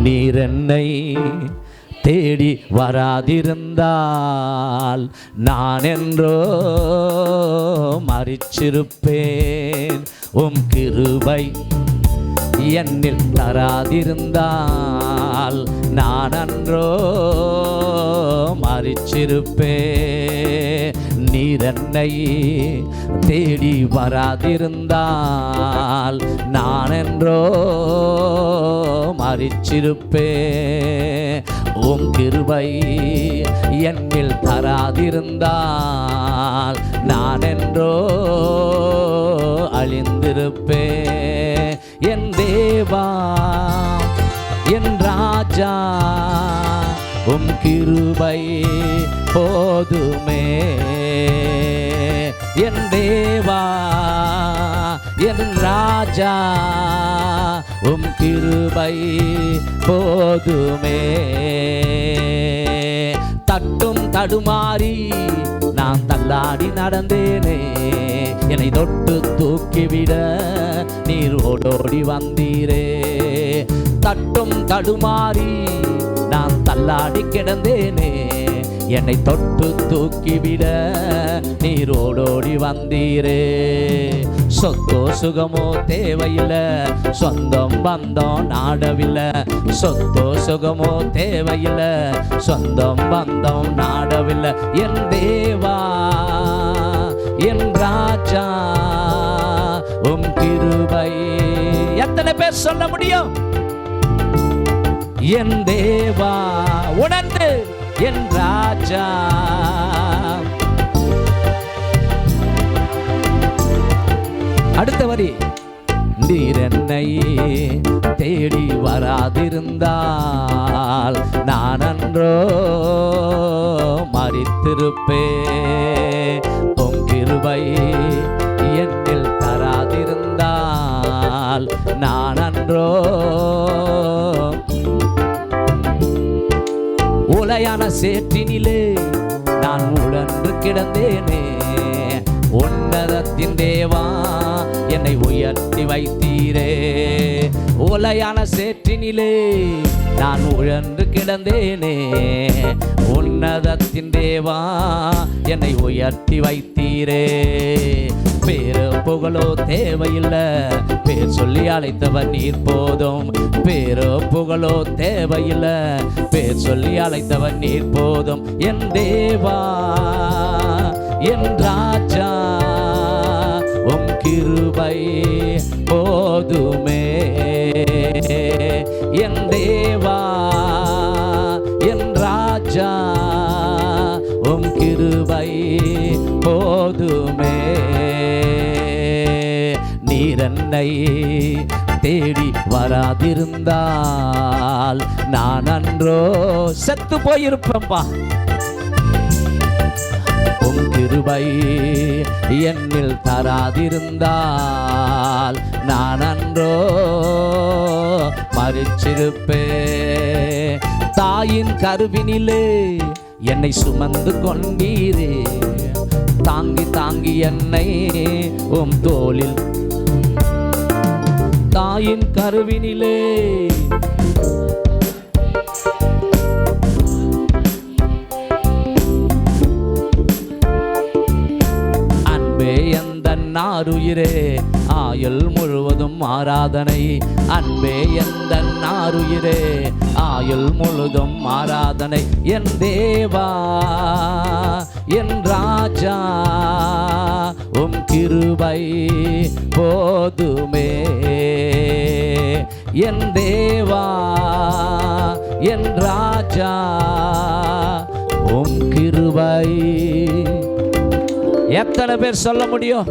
நீர் என்னை தேடி வராதிருந்தால் நான் என்றோ மரிச்சிருப்பேன். உம் கிருபை என்னில் தராதிருந்தால் நான் அன்றோ மரிச்சிருப்பேன். நீர் என்னை தேடி வராதிருந்தால் நான் என்றோ மரிச்சிருப்பேன். உம் கிருபை என்னில் தராதிருந்தால் நான் என்றோ அழிந்திருப்பேன். என் தேவா என் ராஜா உம் கிருபை போதுமே. என் தேவா என் ராஜா உம் கிருபை போதுமே. தட்டும் தடுமாறி நான் தள்ளாடி நடந்தேனே, என்னை தொட்டு தூக்கிவிட நீர் ஓடோடி வந்தீரே. தட்டும் தடுமாறி நான் தள்ளாடி கிடந்தேனே, என்னை தொட்டு தூக்கிவிட நீர் ஓடோடி வந்தீரே. சொத்தோ சுகமோ தேவையில்லை, சொந்தம் பந்தம் நாடவில்லை. சொத்தோ சுகமோ தேவையில்லை, சொந்தம் பந்தம் நாடவில்லை. என் தேவா என் ராஜா உம் கிருபை. எத்தனை பேர் சொல்ல முடியும்? என் தேவா உணர்ந்து என் ராஜா. அடுத்த வரி, நீர் என்னை தேடி வராதிருந்தால் நான் அன்றோ மரித்திருப்பேன். உம் கிருபை என்னில் தராதிருந்தால் நான் அன்றோ. உலையான சேற்றினிலே நான் உழன்று கிடந்தேனே, உன்னதத்தின் தேவா என்னை உயர்த்தி வைத்தீரே. உலையான சேற்றினிலே நான் உழன்று கிடந்தேனே, உன்னதத்தின் தேவா என்னை உயர்த்தி வைத்தீரே. பேரு புகழோ தேவையில்லை, பேர் சொல்லி அழைத்தவர் நீர் போதும். பேரு புகழோ தேவையில்லை, பேர் சொல்லி அழைத்தவர் நீர் போதும். என் தேவா என் ராஜா உம் கிருபை போதுமே. என் தேவா என் ராஜா உம் கிருபை போதுமே. நீர் என்னை தேடி வராதிருந்தால் நான் அன்றோ செத்து போயிருப்பேன்பா. உம் கிருபை என்னில் தராதிருந்தால் நான் அன்றோ மரிச்சிருப்பேன். தாயின் கருவினிலே என்னை சுமந்து கொண்டீரே, தாங்கி தாங்கி என்னை உம் தோளில். தாயின் கருவினிலே அன்பே எந்தன் ஆருயிரே ஆயுள் முழுவதும் ஆராதனை. அன்பே எந்தன் ஆருயிரே ஆயுள் முழுதும் ஆராதனை. என் தேவா என் ராஜா உம் கிருபை போதுமே. என் தேவா என் ராஜா உம் கிருபை. எத்தனை பேர் சொல்ல முடியும்?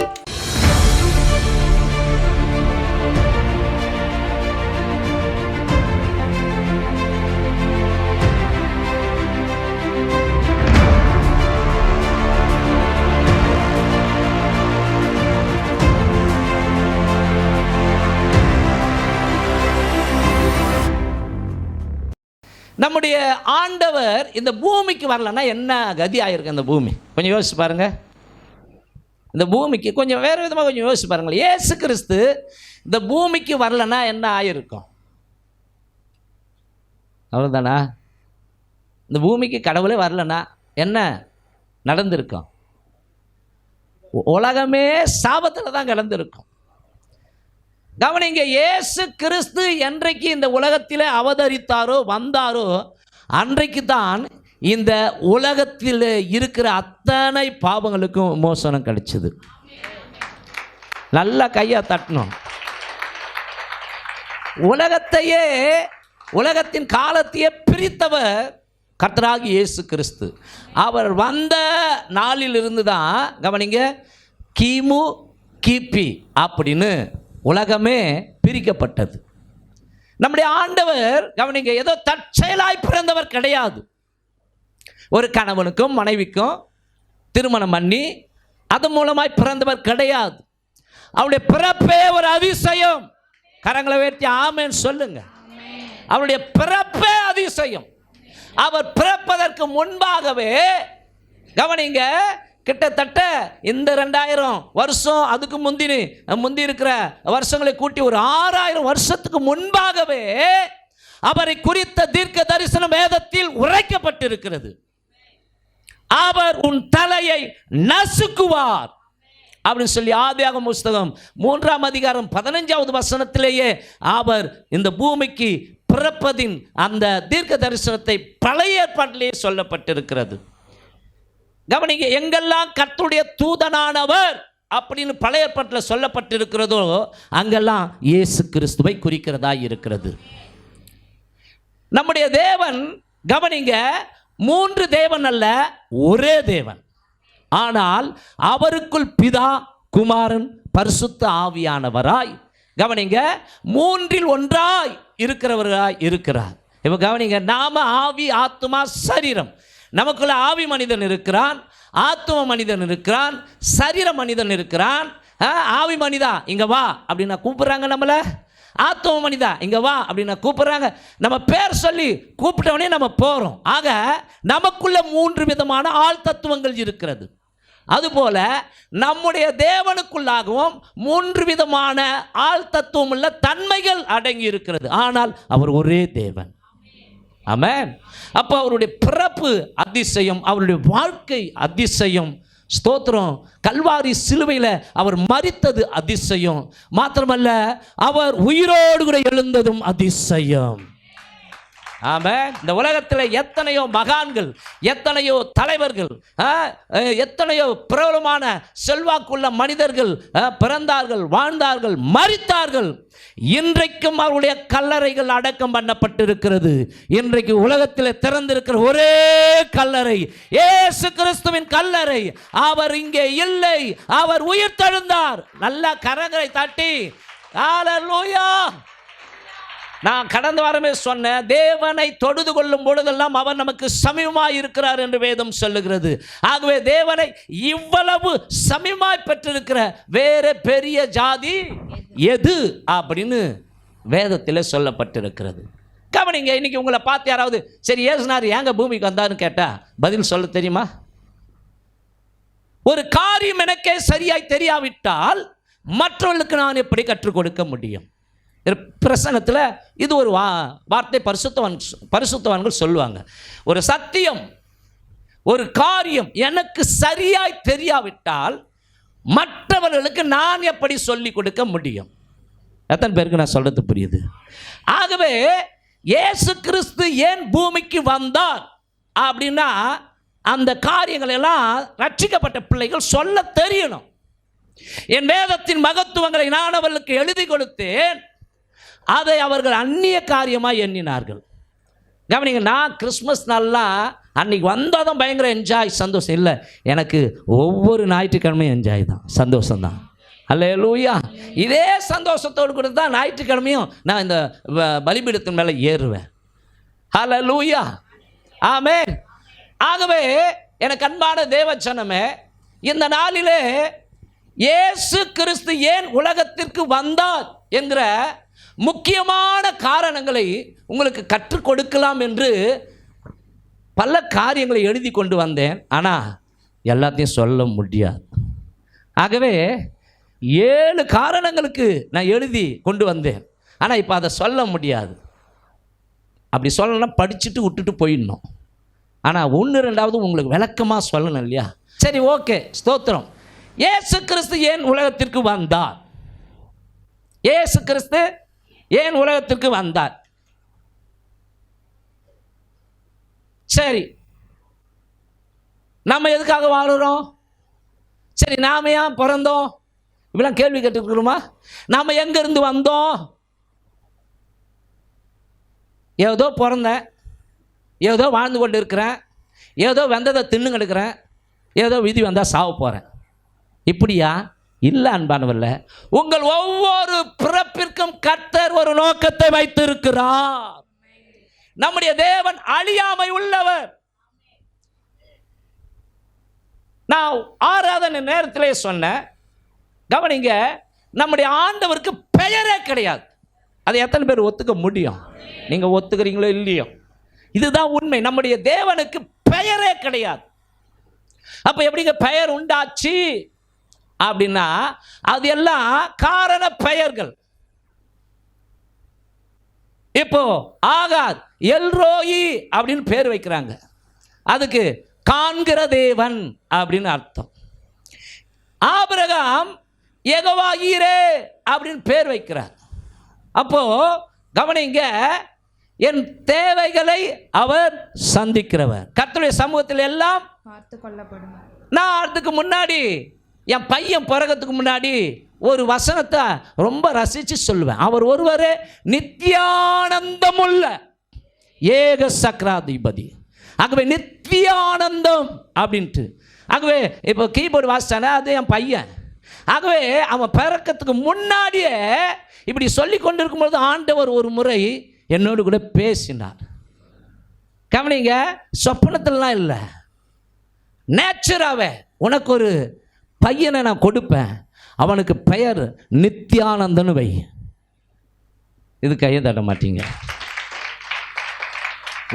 நம்முடைய ஆண்டவர் இந்த பூமிக்கு வரலன்னா என்ன கதி ஆயிருக்கு? அந்த பூமி கொஞ்சம் யோசிச்சு பாருங்க. இந்த பூமிக்கு கொஞ்சம் வேறு விதமாக கொஞ்சம் யோசிச்சு பாருங்களேன். இயேசு கிறிஸ்து இந்த பூமிக்கு வரலன்னா என்ன ஆயிருக்கும்? அவ்வளோதானா? இந்த பூமிக்கு கடவுளே வரலன்னா என்ன நடந்திருக்கும்? உலகமே சாபத்தில் தான் கலந்திருக்கும். கவனிங்க, இயேசு கிறிஸ்து என்றைக்கு இந்த உலகத்தில் அவதரித்தாரோ வந்தாரோ அன்றைக்கு தான் இந்த உலகத்தில் இருக்கிற அத்தனை பாவங்களுக்கும் விமோசனம் கிடைச்சது. நல்லா கையை தட்டணும். உலகத்தையே, உலகத்தின் காலத்தையே பிரித்தவர் கர்த்தராகிய இயேசு கிறிஸ்து. அவர் வந்த நாளிலிருந்து தான் கவனிங்க, கிமு கிபி அப்படின்னு உலகமே பிரிக்கப்பட்டது. நம்முடைய ஆண்டவர் கவனிங்க, ஏதோ தற்செயலாய் பிறந்தவர் கிடையாது. ஒரு கணவனுக்கும் மனைவிக்கும் திருமணம் பண்ணி அது மூலமாய் பிறந்தவர் கிடையாது. அவருடைய பிறப்பே ஒரு அதிசயம். கரங்களை வேட்டி ஆமென் சொல்லுங்க. அவருடைய பிறப்பே அதிசயம். அவர் பிறப்பதற்கு முன்பாகவே கவனிங்க, கிட்டத்தட்ட இந்த 2000 வருஷம் அதுக்கு முந்தி இருக்கிற வருஷங்களை கூட்டி ஒரு 6000 வருஷத்துக்கு முன்பாகவே அவரை குறித்த தீர்க்க தரிசனம் வேதத்தில் உரைக்கப்பட்டிருக்கிறது. அவர் உன் தலையை நசுக்குவார் அப்படின்னு சொல்லி ஆதியாகமம் புஸ்தகம் 3ஆம் அதிகாரம் 15வது வசனத்திலேயே அவர் இந்த பூமிக்கு பிறப்பதின் அந்த தீர்க்க தரிசனத்தை பழைய ஏற்பாட்டிலேயே சொல்லப்பட்டிருக்கிறது. கவனிங்க, எங்கெல்லாம் கர்த்தருடைய தூதனானவர் அப்படின்னு பழைய ஏற்பாட்டில் சொல்லப்பட்டிருக்கிறதோ அங்கெல்லாம் இயேசு கிறிஸ்துவை குறிக்கிறதா இருக்கிறது. நம்முடைய தேவன் கவனிங்க, 3 தேவன் அல்ல, ஒரே தேவன். ஆனால் அவருக்குள் பிதா, குமாரன், பரிசுத்த ஆவியானவராய் கவனிங்க 3இல் ஒன்றாய் இருக்கிறவராய் இருக்கிறார். இப்போ கவனிங்க, நாம ஆவி, ஆத்மா, சரீரம். நமக்குள்ள ஆவி மனிதன் இருக்கிறான், ஆத்ம மனிதன் இருக்கிறான், சரீர மனிதன் இருக்கிறான். ஆவி மனிதா இங்க வா அப்படின்னா கூப்பிடுறாங்க நம்மளை. ஆத்ம மனிதா இங்க வா அப்படின்னா கூப்பிடுறாங்க. நம்ம பேர் சொல்லி கூப்பிட்டவனே நம்ம போறோம். ஆக நமக்குள்ள 3 விதமான ஆள் தத்துவங்கள் இருக்கிறது. அதுபோல நம்முடைய தேவனுக்குள்ளாகவும் 3 விதமான ஆள் தத்துவம் உள்ள தன்மைகள் அடங்கி இருக்கிறது. ஆனால் அவர் ஒரே தேவன். ஆமென். அப்போ அவருடைய பிறப்பு அதிசயம், அவருடைய வாழ்க்கை அதிசயம். ஸ்தோத்திரம். கல்வாரி சிலுவையில் அவர் மரித்தது அதிசயம். மாத்திரமல்ல, அவர் உயிரோடு கூட எழுந்ததும் அதிசயம். ஆமென். இந்த உலகத்தில் எத்தனையோ மகான்கள், எத்தனையோ தலைவர்கள், எத்தனையோ பிரபலமான செல்வாக்குள்ள மனிதர்கள் பிறந்தார்கள், வாழ்ந்தார்கள், மரித்தார்கள். இன்றைக்கும் அவருடைய கல்லறைகள் அடக்கம் பண்ணப்பட்டிருக்கிறது. இன்றைக்கு உலகத்தில் திறந்திருக்கிற ஒரே கல்லறை இயேசு கிறிஸ்துவின் கல்லறை. அவர் இங்கே இல்லை, அவர் உயிர் தெழுந்தார். நல்லா கரங்களை தட்டி ஹல்லேலூயா. நான் கடந்த வாரமே சொன்னேன், தேவனை தொழுது கொள்ளும் பொழுதெல்லாம் அவர் நமக்கு சமீபமாய் இருக்கிறார் என்று வேதம் சொல்லுகிறது. ஆகவே தேவனை இவ்வளவு சமீபமாய் பெற்றிருக்கிற வேற பெரிய ஜாதி எது அப்படின்னு வேதத்தில் சொல்லப்பட்டிருக்கிறது. கவனிங்க, இன்னைக்கு உங்களை பார்த்து யாராவது சரி ஏசுனார் ஏங்க பூமிக்கு வந்தாருன்னு கேட்டா பதில் சொல்ல தெரியுமா? ஒரு காரியம் எனக்கே சரியாய் தெரியாவிட்டால் மற்றவர்களுக்கு நான் எப்படி கற்றுக் கொடுக்க முடியும்? பிரசங்கத்தில் இது ஒரு வார்த்தை பரிசுத்தவான்கள் சொல்லுவாங்க. ஒரு சத்தியம், ஒரு காரியம் எனக்கு சரியாய் தெரியாவிட்டால் மற்றவர்களுக்கு நான் எப்படி சொல்லிக் கொடுக்க முடியும்? எத்தனை பேருக்கு நான் சொல்றது புரியுது? ஆகவே இயேசு கிறிஸ்து ஏன் பூமிக்கு வந்தார் அப்படின்னா அந்த காரியங்கள் எல்லாம் ரட்சிக்கப்பட்ட பிள்ளைகள் சொல்ல தெரியணும். என் வேதத்தின் மகத்துவங்களை நான் அவர்களுக்கு எழுதி கொடுத்தேன், அதை அவர்கள் அந்நிய காரியமாக எண்ணினார்கள். கவனிங்க, நான் கிறிஸ்மஸ் நாள்லாம் அன்றைக்கி வந்தால் தான் பயங்கர என்ஜாய், சந்தோஷம் இல்லை. எனக்கு ஒவ்வொரு ஞாயிற்றுக்கிழமையும் என்ஜாய் தான், சந்தோஷம்தான். ஹல்லேலூயா. இதே சந்தோஷத்தோடு கூட தான் ஞாயிற்றுக்கிழமையும் நான் இந்த பலிபீடத்தின் மேலே ஏறுவேன். ஹல்லேலூயா. ஆமென். ஆகவே எனக்கு அன்பான தேவஜனமே, இந்த நாளிலே இயேசு கிறிஸ்து ஏன் உலகத்திற்கு வந்தார் என்கிற முக்கியமான காரணங்களை உங்களுக்கு கற்றுக் கொடுக்கலாம் என்று பல காரியங்களை எழுதி கொண்டு வந்தேன். ஆனால் எல்லாத்தையும் சொல்ல முடியாது. ஆகவே 7 காரணங்களுக்கு நான் எழுதி கொண்டு வந்தேன். ஆனால் இப்போ அதை சொல்ல முடியாது. அப்படி சொல்லணும்னா படிச்சுட்டு விட்டுட்டு போயிடணும். ஆனால் 1-2 உங்களுக்கு விளக்கமாக சொல்லணும் இல்லையா? சரி, ஓகே, ஸ்தோத்திரம். இயேசு கிறிஸ்து ஏன் உலகத்திற்கு வந்தார்? இயேசு கிறிஸ்து ஏன் உலகத்திற்கு வந்தார்? சரி, நம்ம எதுக்காக வாழுறோம்? சரி, நாம ஏன் பிறந்தோம்? இப்படிலாம் கேள்வி கேட்டுருக்கிறோமா? நாம் எங்கேருந்து வந்தோம்? ஏதோ பிறந்தேன், ஏதோ வாழ்ந்து கொண்டு இருக்கிறேன், ஏதோ வந்ததை தின்னு கிடக்கிறேன், ஏதோ விதி வந்தால் சாவ போகிறேன், இப்படியா? இல்லை அன்பானவல்ல, உங்கள் ஒவ்வொரு பிறப்பிற்கும் கர்த்தர் ஒரு நோக்கத்தை வைத்திருக்கிறார். நம்முடைய தேவன் அழியாமை உள்ளவர். நான் ஆராதனை நேரத்திலே சொன்னேன், கவனிங்க, நம்முடைய ஆண்டவருக்கு பெயரே கிடையாது. அதை எத்தனை பேர் ஒத்துக்க முடியும்? நீங்கள் ஒத்துக்கிறீங்களோ இல்லையோ, இதுதான் உண்மை. நம்முடைய தேவனுக்கு பெயரே கிடையாது. அப்போ எப்படிங்க பெயர் உண்டாச்சு அப்படின்னா, அது எல்லாம் காரண பெயர்கள். இப்போ ஆகார் எல்ரோயி அப்படின்னு பேர் வைக்கிறாங்க, அதுக்கு காண்கிற தேவன் அப்படின்னு அர்த்தம். ஆபிரகாம் யெகோவா ஈரே அப்படின்னு பேர் வைக்கிறார். அப்போ கவனிங்க, என் தேவைகளை அவர் சந்திக்கிறவர். கர்த்தருடைய சமூகத்தில் எல்லாம் பார்த்து கொள்ளப்படும். நான் அதுக்கு முன்னாடி, என் பையன் பிறகுறதுக்கு முன்னாடி ஒரு வசனத்தை ரொம்ப ரசித்து சொல்லுவேன். அவர் ஒருவரே நித்தியானந்தமுள்ள ஏக சக்கராதிபதி. ஆகவே நித்தியானந்தம் அப்படின்ட்டு. ஆகவே இப்போ கீபோர்டு வாசித்தானே, அது என் பையன். ஆகவே அவன் பிறக்கிறதுக்கு முன்னாடியே இப்படி சொல்லி கொண்டிருக்கும்பொழுது ஆண்டவர் ஒரு முறை என்னோடு கூட பேசினார். கவனிங்க, சொப்பனத்திலலாம் இல்லை, நேச்சராகவே உனக்கு ஒரு பையனை நான் கொடுப்பேன், அவனுக்கு பெயர் நித்தியானந்தன்னு வை. இது கையை தட்ட மாட்டீங்க,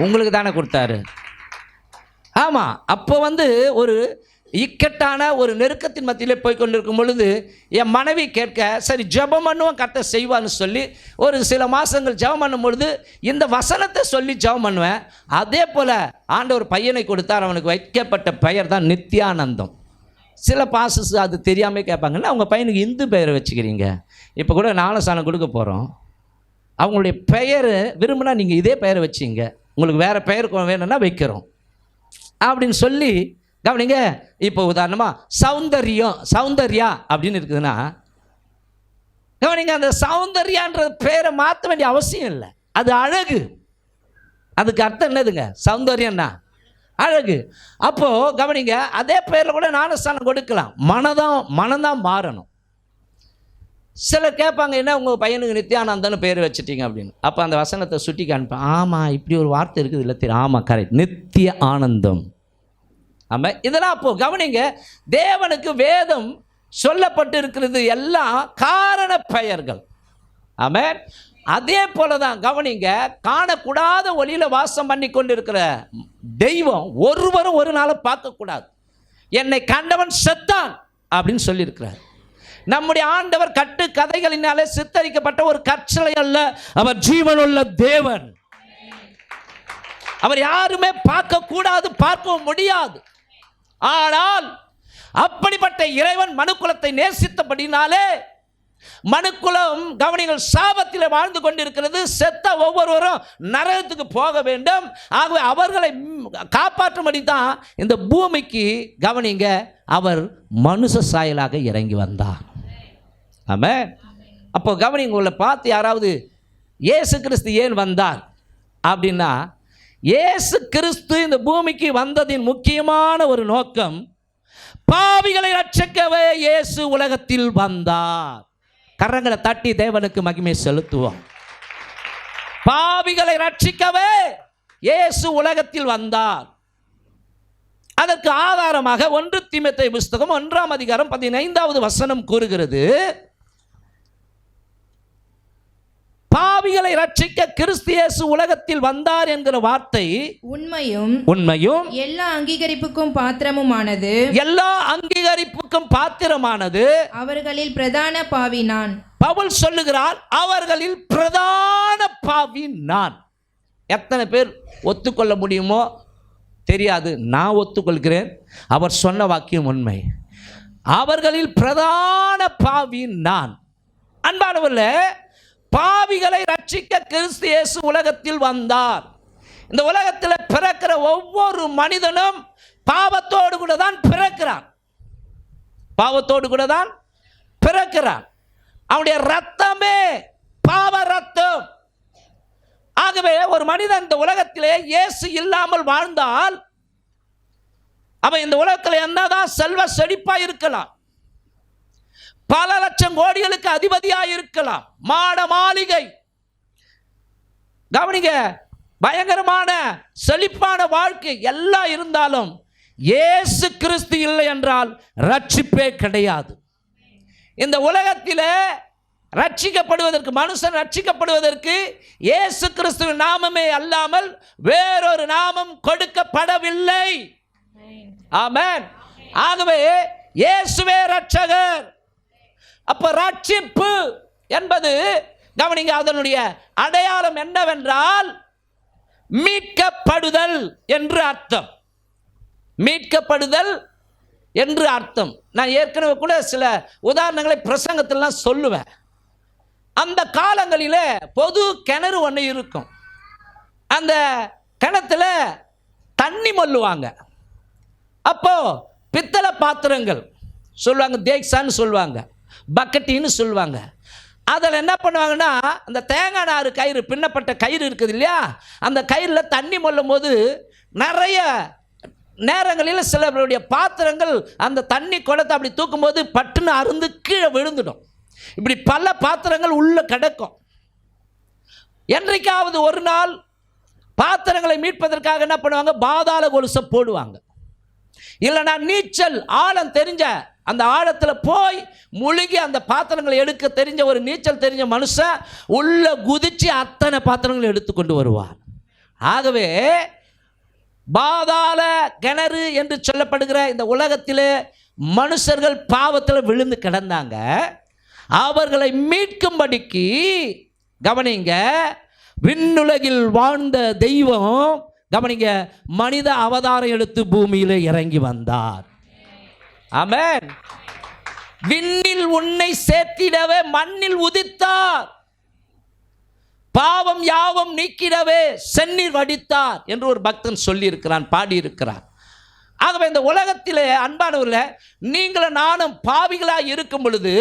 உங்களுக்கு தானே கொடுத்தாரு. ஆமாம், அப்போ ஒரு இக்கட்டான ஒரு நெருக்கத்தின் மத்தியிலே போய் கொண்டிருக்கும் பொழுது என் மனைவி கேட்க, சரி ஜெபம் பண்ணுவோம், கர்த்தர் செய்வான்னு சொல்லி ஒரு சில மாதங்கள் ஜெபம் பண்ணும் பொழுது இந்த வசனத்தை சொல்லி ஜெபம் பண்ணுவேன். அதே போல் ஆண்டவர் பையனை கொடுத்தார், அவனுக்கு வைக்கப்பட்ட பெயர் தான் நித்தியானந்தம். சில பாசஸ் அது தெரியாமல் கேட்பாங்கன்னா, அவங்க பையனுக்கு இந்து பெயரை வச்சுக்கிறீங்க. இப்போ கூட ஞானஸ்நானம் கொடுக்க போகிறோம், அவங்களுடைய பெயர் விரும்பினா நீங்கள் இதே பெயரை வச்சிங்க, உங்களுக்கு வேறு பெயர் வேணும்னா வைக்கிறோம் அப்படின்னு சொல்லி. கவனிங்க, இப்போ உதாரணமாக சௌந்தர்யா அப்படின்னு இருக்குதுன்னா, கவனிங்க, அந்த சௌந்தர்யான்ற பேரை மாற்ற வேண்டிய அவசியம் இல்லை, அது அழகு. அதுக்கு அர்த்தம் என்னதுங்க? சௌந்தர்யம்னா அழகு. அப்போது கவனிங்க, அதே பேரில் கூட ஞானஸ்நானம் கொடுக்கலாம், மனம்தான் மாறணும். சிலர் கேட்பாங்க, என்ன உங்கள் பையனுக்கு நித்தியானந்தன்னு பேர் வச்சுட்டீங்க அப்படின்னு. அப்போ அந்த வசனத்தை சுட்டி காண்பேன். ஆமாம், இப்படி ஒரு வார்த்தை இருக்குது இல்லை தெரியும். ஆமாம், கரெக்ட், நித்திய ஆனந்தம். ஆமாம், இதெல்லாம் அப்போது கவனிங்க, தேவனுக்கு வேதம் சொல்லப்பட்டு இருக்கிறது எல்லாம் காரண பெயர்கள். ஆமாம், அதே போல தான் கவனிங்க, காணக்கூடாத ஒளியில் வாசம் பண்ணி கொண்டு இருக்கிற தெய்வம் ஒருவரும் ஒரு நாளை பார்க்கக்கூடாது. என்னை கண்டவன் செத்தான் அப்படின்னு சொல்லியிருக்கிறார். நம்முடைய ஆண்டவர் கட்டு கதைகளினாலே சித்தரிக்கப்பட்ட ஒரு கற்சலை அல்ல, அவர் ஜீவனுள்ள தேவன். அவர் யாருமே பார்க்க கூடாது, பார்க்கவும் முடியாது. ஆனால் அப்படிப்பட்ட இறைவன் மனுக்குலத்தை நேசித்தபடினாலே, மனுக்குலம் கவனிகள் சாபத்தில் வாழ்ந்து கொண்டிருக்கிறது. செத்த ஒவ்வொருவரும் நரகத்துக்கு போக வேண்டும். ஆகவே அவர்களை காப்பாற்றும்படி தான் இந்த பூமிக்கு கவனிங்க அவர் மனுஷ சாயலாக இறங்கி வந்தார். ஆமாம், அப்போ கவனிங்க, உங்களை பார்த்து யாராவது இயேசு கிறிஸ்து ஏன் வந்தார் அப்படின்னா, இயேசு கிறிஸ்து இந்த பூமிக்கு வந்ததின் முக்கியமான ஒரு நோக்கம், பாவிகளை ரட்சிக்கவே இயேசு உலகத்தில் வந்தார். கரங்களை தட்டி தேவனுக்கு மகிமை செலுத்துவோம். பாவிகளை ரட்சிக்கவே இயேசு உலகத்தில் வந்தார். அதற்கு ஆதாரமாக 1 தீமோத்தேயு புத்தகம் 1ஆம் அதிகாரம் 15வது வசனம் கூறுகிறது, பாவிகளை ரட்சிக்க கிறிஸ்து இயேசு உலகத்தில் வந்தார் என்கிற வார்த்தை உண்மையும் எல்லா அங்கீகரிப்புக்கும் பாத்திரமானது. அவர்களில் பிரதான பாவி நான். பவுல் சொல்லுகிறார், அவர்களில் பிரதான பாவி நான். எத்தனை பேர் ஒத்துக்கொள்ள முடியுமோ தெரியாது. நான் ஒத்துக்கொள்கிறேன். அவர் சொன்ன வாக்கியம் உண்மை. அவர்களில் பிரதான பாவி நான். அன்பானவர்களே, பாவிகளை ரட்சிக்க கிறிஸ்து இயேசு உலகத்தில் வந்தார். இந்த உலகத்தில் பிறக்கிற ஒவ்வொரு மனிதனும் பாவத்தோடு கூட தான் பிறக்கிறான். பாவத்தோடு கூட தான் பிறக்கிறான். அவனுடைய ரத்தமே பாவ ரத்தம். ஆகவே ஒரு மனிதன் இந்த உலகத்திலே இயேசு இல்லாமல் வாழ்ந்தால் அவன் இந்த உலகத்தில் என்னதான் செல்வ செழிப்பா இருக்கலாம், பல லட்சம் கோடிகளுக்கு அதிபதியாக இருக்கலாம், மாட மாளிகை, கவனிங்க, பயங்கரமான செழிப்பான வாழ்க்கை எல்லாம் இருந்தாலும் இயேசு கிறிஸ்து இல்லை என்றால் ரட்சிப்பே கிடையாது. இந்த உலகத்தில் ரட்சிக்கப்படுவதற்கு, மனுஷன் ரட்சிக்கப்படுவதற்கு இயேசு கிறிஸ்துவின் நாமமே அல்லாமல் வேறொரு நாமம் கொடுக்கப்படவில்லை. ஆமென். ஆகவே இயேசுவே ரட்சகர். அப்ப ரட்சிப்பு என்பது, கவனிங்க, அதனுடைய அடையாளம் என்னவென்றால் மீட்கப்படுதல் என்று அர்த்தம். மீட்கப்படுதல் என்று அர்த்தம். நான் ஏற்கனவே கூட சில உதாரணங்களை பிரசங்கத்திலாம் சொல்லுவேன். அந்த காலங்களில் பொது கிணறு ஒன்று இருக்கும். அந்த கிணத்துல தண்ணி மொல்லுவாங்க. அப்போ பித்தளை பாத்திரங்கள் சொல்லுவாங்க, தேக்ஸான்னு சொல்லுவாங்க, பக்கெட்டின்னு சொல்லுவாங்க. அதில் என்ன பண்ணுவாங்கன்னா, அந்த தேங்காய் நாறு கயிறு, பின்னப்பட்ட கயிறு இருக்குது இல்லையா, அந்த கயிறில் தண்ணி மொல்லும் போது நிறைய நேரங்களில் சிலருடைய பாத்திரங்கள் அந்த தண்ணி குடத்தை அப்படி தூக்கும்போது பட்டுன்னு அருந்து கீழே விழுந்துடும். இப்படி பல பாத்திரங்கள் உள்ள கிடக்கும். என்றைக்காவது ஒரு நாள் பாத்திரங்களை மீட்பதற்காக என்ன பண்ணுவாங்க, பாதாள கொலுசை போடுவாங்க. இல்லைனா நீச்சல் ஆழம் தெரிஞ்ச, அந்த ஆழத்தில் போய் முழுகி அந்த பாத்திரங்களை எடுக்க தெரிஞ்ச ஒரு நீச்சல் தெரிஞ்ச மனுஷன் உள்ள குதிச்சு அத்தனை பாத்திரங்களை எடுத்துக்கொண்டு வருவார். ஆகவே பாதாள கிணறு என்று சொல்லப்படுகிற இந்த உலகத்தில் மனுஷர்கள் பாவத்தில் விழுந்து கிடந்தாங்க. அவர்களை மீட்கும்படிக்கு, கவனிங்க, விண்ணுலகில் வாழ்ந்த தெய்வம், கவனிங்க, மனித அவதாரம் எடுத்து பூமியிலே இறங்கி வந்தார். ஆமென். விண்ணில் உன்னை சேர்த்திடவே மண்ணில் உதித்தார், பாவம் யாவும் நீக்கிடவே செந்நீர் வடித்தார் என்று ஒரு பக்தன் சொல்லி இருக்கிறான், பாடியிருக்கிறார். ஆகவே இந்த உலகத்திலே அன்பானவர்களே, நீங்களும் நானும் பாவிகளாக இருக்கும் பொழுது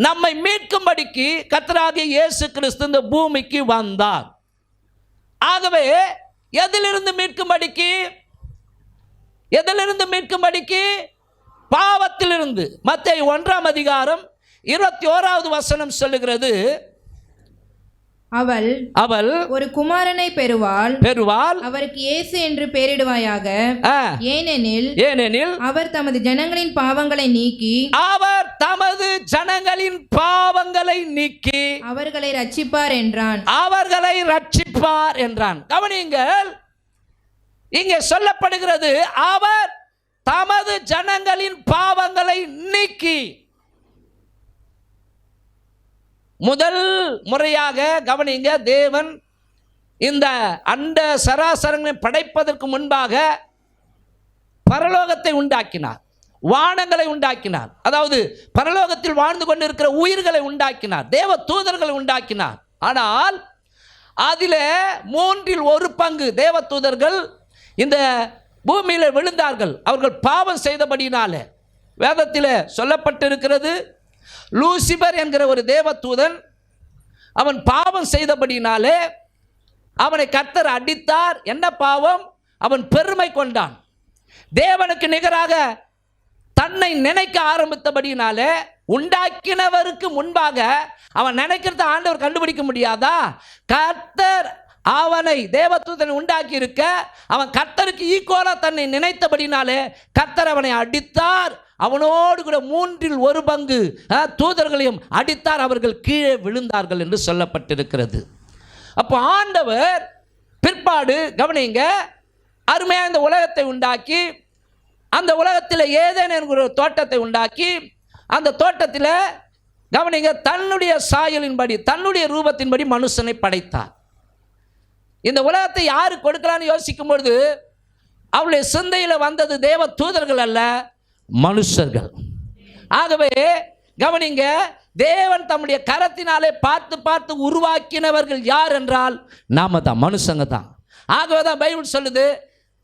நம்மை மீட்கும்படிக்கு கர்த்தராகிய இயேசு கிறிஸ்து இந்த பூமிக்கு வந்தார். ஆகவே எதிலிருந்து மீட்கும்படிக்கு? எதிலிருந்து மீட்கும்படிக்கு? பாவத்திலிருந்து. மத்தேயு 1ஆம் அதிகாரம் 21வது வசனம் சொல்லுகிறது, அவள் ஒரு குமாரனை பெறுவாள், அவருக்கு இயேசு என்று பெயரிடுவாயாக. ஏனெனில் அவர் தமது ஜனங்களின் பாவங்களை நீக்கி அவர்களை ரட்சிப்பார் என்றான். கவனியுங்கள், இங்கே சொல்லப்படுகிறது, அவர் தமது ஜனங்களின் பாவங்களை நீக்கி. முதல் முறையாக கவனிங்க, தேவன் இந்த அண்ட சராசரங்களை படைப்பதற்கு முன்பாக பரலோகத்தை உண்டாக்கினார், வானங்களை உண்டாக்கினார். அதாவது பரலோகத்தில் வாழ்ந்து கொண்டிருக்கிற உயிர்களை உண்டாக்கினார், தேவ தூதர்களை உண்டாக்கினார். ஆனால் அதில் 1/3 தேவ தூதர்கள் இந்த பூமியில் விழுந்தார்கள். அவர்கள் பாவம் செய்தபடினால வேதத்தில் சொல்லப்பட்டிருக்கிறது, லூசிபர் என்கிற ஒரு தேவதூதன் அவன் பாவம் செய்தபடினாலே அவனை கர்த்தர் அடித்தார். என்ன பாவம்? அவன் பெருமை கொண்டான். தேவனுக்கு நிகராக தன்னை நினைக்க ஆரம்பித்தபடினாலே உண்டாக்கினவருக்கு முன்பாக அவன் நினைக்கிறத ஆண்டவர் கண்டுபிடிக்க முடியாதா? கர்த்தர் அவனை, தேவதூதனை உண்டாக்கி இருக்க, அவன் கர்த்தருக்கு ஈக்குவலா தன்னை நினைத்தபடினாலே கர்த்தர் அவனை அடித்தார். அவனோடு கூட 1/3 தூதர்களையும் அடித்தார். அவர்கள் கீழே விழுந்தார்கள் என்று சொல்லப்பட்டிருக்கிறது. அப்போ ஆண்டவர் பிற்பாடு, கவனிங்க, அருமையாக இந்த உலகத்தை உண்டாக்கி, அந்த உலகத்தில் ஏதேன் என்கிற ஒரு தோட்டத்தை உண்டாக்கி, அந்த தோட்டத்தில் கவனிங்க, தன்னுடைய சாயலின்படி, தன்னுடைய ரூபத்தின்படி மனுஷனை படைத்தார். இந்த உலகத்தை யாரு கொடுக்கலான்னு யோசிக்கும் பொழுது அவளுடைய சிந்தையில் வந்தது தேவ தூதர்கள் அல்ல, மனுஷர்கள். ஆகவே கவனிங்க, தேவன் தம்முடைய கரத்தினாலே பார்த்து பார்த்து உருவாக்கினவர்கள் யார் என்றால் நாம தான், மனுஷங்க தான். ஆகவே தான் பைபிள் சொல்லுது,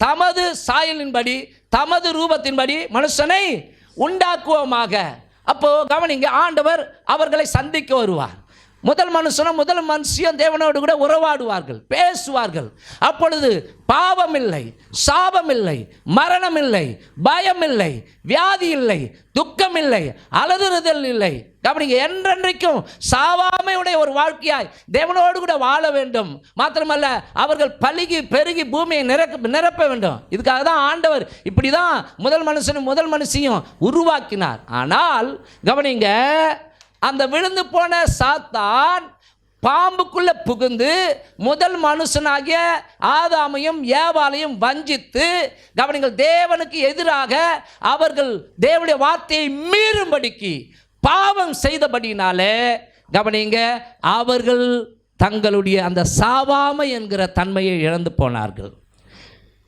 தமது சாயலின்படி தமது ரூபத்தின்படி மனுஷனை உண்டாக்குவோமாக. அப்போ கவனிங்க, ஆண்டவர் அவர்களை சந்திக்க வருவார். முதல் மனுஷியும் தேவனோடு கூட உறவாடுவார்கள், பேசுவார்கள். அப்பொழுது பாவம் இல்லை, சாபம் இல்லை, மரணம் இல்லை, பயம் இல்லை, வியாதி இல்லை, துக்கம் இல்லை, அலறுதல் இல்லை. கவனிங்க, என்றென்றைக்கும் சாவாமையுடைய ஒரு வாழ்க்கையாய் தேவனோடு கூட வாழ வேண்டும். மாத்திரமல்ல, அவர்கள் பலுகி பெருகி பூமியை நிரப்ப வேண்டும். இதுக்காக தான் ஆண்டவர் இப்படி தான் முதல் மனுஷனையும் உருவாக்கினார். ஆனால் கவனிங்க, அந்த விழுந்து போன சாத்தான் பாம்புக்குள்ள புகுந்து முதல் மனுஷனாகிய ஆதாமையும் ஏவாளையும் வஞ்சித்து, கவனிங்கள், தேவனுக்கு எதிராக அவர்கள் தேவனுடைய வார்த்தையை மீறும்படிக்கு பாவம் செய்தபடினாலே, கவனிங்க, அவர்கள் தங்களுடைய அந்த சாவாமை என்கிற தன்மையை இழந்து போனார்கள்.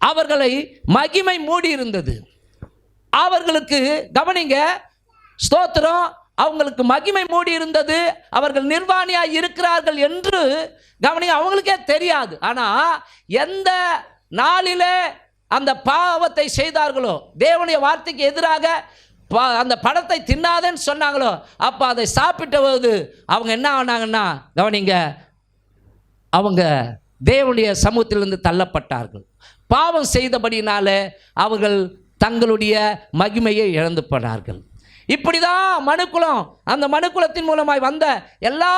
அவர்களை மகிமை மூடி இருந்தது. அவர்களுக்கு கவனிங்க, ஸ்தோத்திரம், அவங்களுக்கு மகிமை மூடி இருந்தது. அவர்கள் நிர்வாணியாக இருக்கிறார்கள் என்று கவனிங்க அவங்களுக்கே தெரியாது. ஆனால் எந்த நாளிலே அந்த பாவத்தை செய்தார்களோ, தேவனுடைய வார்த்தைக்கு எதிராக அந்த பழத்தை தின்னாதேன்னு சொன்னாங்களோ, அப்போ அதை சாப்பிட்ட போது அவங்க என்ன ஆனாங்கன்னா, கவனிங்க, அவங்க தேவனுடைய சமூகத்திலிருந்து தள்ளப்பட்டார்கள். பாவம் செய்தபடினால அவர்கள் தங்களுடைய மகிமையை இழந்து போனார்கள். இப்படிதான் மனுக்குலம், அந்த மனுக்குலத்தின் மூலமாய் வந்த எல்லா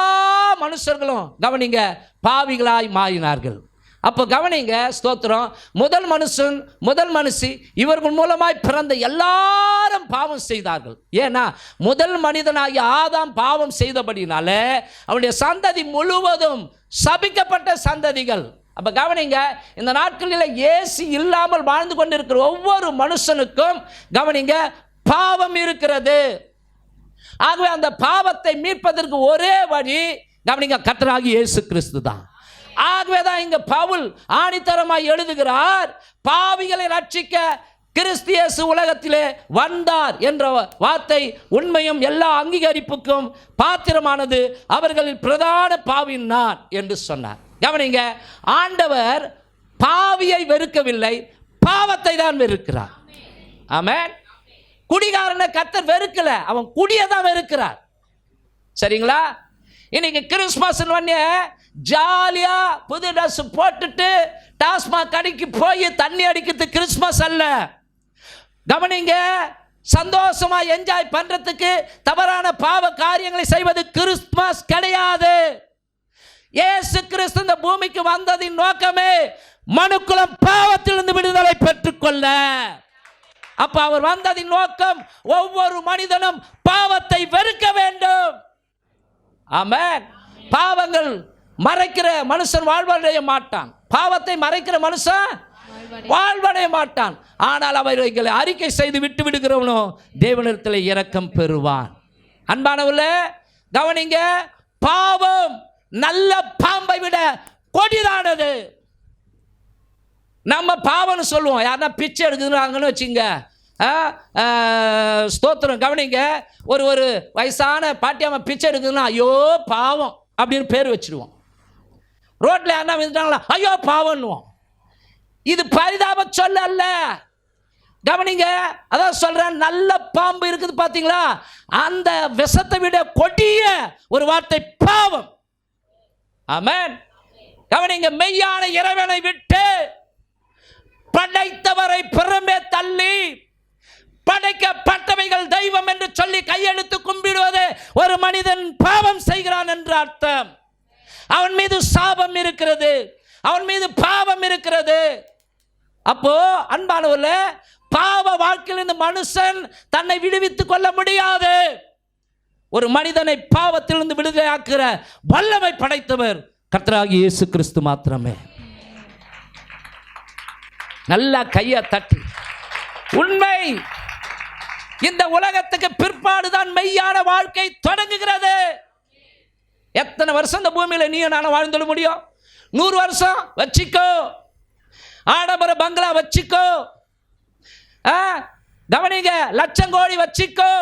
மனுஷர்களும் கவனிங்க பாவிகளாய் மாறினார்கள். அப்போ கவனிங்க, ஸ்தோத்திரம், முதல் மனுஷி இவர்கள் மூலமாய் பிறந்த எல்லாரும் பாவம் செய்தார்கள். ஏன்னா முதல் மனிதனாகிய ஆதாம் பாவம் செய்தபடினால அவனுடைய சந்ததி முழுவதும் சபிக்கப்பட்ட சந்ததிகள். அப்போ கவனிங்க, இந்த நாட்களில் இயேசு இல்லாமல் வாழ்ந்து கொண்டிருக்கிற ஒவ்வொரு மனுஷனுக்கும் கவனிங்க பாவம் இருக்கிறது. ஆகவே அந்த பாவத்தை மீட்பதற்கு ஒரே வழி கவனிங்க கர்த்தராகிய இயேசு கிறிஸ்து தான். ஆகவே தான் இங்க பவுல் ஆணித்தரமாய் எழுதுகிறார், பாவிகளை ரட்சிக்க கிறிஸ்து இயேசு உலகத்திலே வந்தார் என்ற வார்த்தை உண்மையும் எல்லா அங்கீகரிப்புக்கும் பாத்திரமானது. அவர்களில் பிரதான பாவி நான் என்று சொன்னார். கவனிங்க, ஆண்டவர் பாவியை வெறுக்கவில்லை, பாவத்தை தான் வெறுக்கிறார். ஆமென். குடிகாரனை கர்த்தர் வெறுக்கல, அவன் குடியை தான் வெறுக்கிறார். சரிங்களா? இன்னைக்கு கிறிஸ்மஸ் ஜாலியா புது ட்ரெஸ் போட்டுட்டு டாஸ்மாக் கடைக்கு போய் தண்ணி அடிக்கிறது கிறிஸ்மஸ் அல்ல. கவனிங்க, சந்தோஷமா என்ஜாய் பண்றதுக்கு தவறான பாவ காரியங்களை செய்வது கிறிஸ்மஸ் கிடையாது. இயேசு கிறிஸ்து இந்த பூமிக்கு வந்ததின் நோக்கமே மனுக்குலம் பாவத்திலிருந்து விடுதலை பெற்றுக்கொள்ள. அப்ப அவர் வந்ததின் நோக்கம் ஒவ்வொரு மனிதனும் பாவத்தை வெறுக்க வேண்டும். ஆமென். பாவங்கள் மறைக்கிற மனுஷன் வாழ்வடைய மாட்டான், பாவத்தை மறைக்கிற மனுஷன் வாழ்வடைய மாட்டான். ஆனால் அவர்களை அறிக்கை செய்து விட்டு விடுகிறவனோ தேவனிடத்தில் இரக்கம் பெறுவான். அன்பானவர்களே கவனிங்க, பாவம் நல்ல பாம்பை விட கொடிதானது. நம்ம பாவம்னு சொல்லுவோம், யாருன்னா பிச்சை எடுக்குறாங்கன்னு வச்சுங்க, ஸ்தோத்திரம், கவனிங்க, ஒரு வயசான பாட்டியாம பிச்சை எடுக்குதுன்னா ஐயோ பாவம் அப்படின்னு பேர் வச்சிடுவோம். ரோட்ல யாருன்னா விழுந்துட்டாங்களா ஐயோ பாவம்னுவோம். இது பரிதாப சொல்ல அல்ல. கவனிங்க, அதான் சொல்றேன், நல்ல பாம்பு இருக்குது பாத்தீங்களா, அந்த விஷத்தை விட கொடிய ஒரு வார்த்தை பாவம். ஆமென். கவனிங்க, மெய்யான இறைவனை விட்டு படைத்தவரை புறமே தள்ளி படைக்கப்பட்டவைகள் தெய்வம் என்று சொல்லி கையெழுத்து கும்பிடுவது ஒரு மனிதன் பாவம் செய்கிறான் என்று அர்த்தம். அவன் மீது சாபம் இருக்கிறது, அவன் மீது பாவம் இருக்கிறது. அப்போ அன்பானவர்களே, பாவ வாழ்க்கையிலிருந்து மனுஷன் தன்னை விடுவித்துக் கொள்ள முடியாது. ஒரு மனிதனை பாவத்திலிருந்து விடுதலையாக்குற வல்லமை படைத்தவர் கர்த்தராகிய இயேசு கிறிஸ்து மாத்திரமே. நல்லா கையை தட்டி, உண்மை, இந்த உலகத்துக்கு பிற்பாடுதான் மெய்யான வாழ்க்கை தொடங்குகிறது. எத்தனை வருஷம் இந்த பூமியில் நீயும் நானும் வாழ்ந்துட முடியும்? 100 வருஷம் வச்சிக்கோ, ஆடம்பர பங்களா வச்சிக்கோ, கவனிங்க, லட்சம் கோடி வச்சிக்கோ,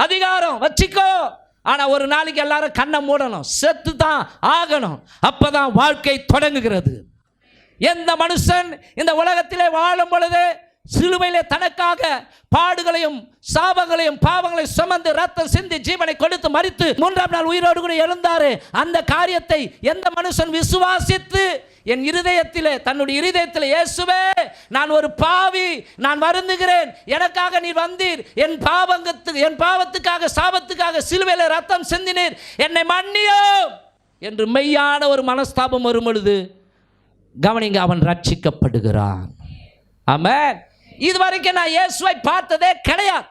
அதிகாரம் வச்சிக்கோ. ஆனா ஒரு நாளைக்கு எல்லாரும் கண்ணை மூடணும், செத்து தான் ஆகணும். அப்பதான் வாழ்க்கை தொடங்குகிறது. எந்த மனுஷன் இந்த உலகத்திலே வாழும் பொழுது சிலுவையிலே தனக்காக பாடுகளையும் சாபங்களையும் பாவங்களையும் சுமந்து ரத்தம் சிந்தி ஜீவனை கொடுத்து மரித்து 3ஆம் நாள் உயிரோடு கூட எழுந்தாரு, அந்த காரியத்தை எந்த மனுஷன் விசுவாசித்து என் இருதயத்திலே, தன்னுடைய இருதயத்திலே, இயேசுவே நான் ஒரு பாவி, நான் வருந்துகிறேன், எனக்காக நீ வந்தீர், என் பாவத்துக்காக சாபத்துக்காக சிலுவையிலே ரத்தம் சிந்தினீர், என்னை மன்னியும் என்று மெய்யான ஒரு மனஸ்தாபம் வரும் பொழுது கவனிங்க, அவன் ரட்சிக்கப்படுகிறான். ஆமென். இதுவரைக்கும் நான் இயேசுவை பார்த்ததே கிடையாது.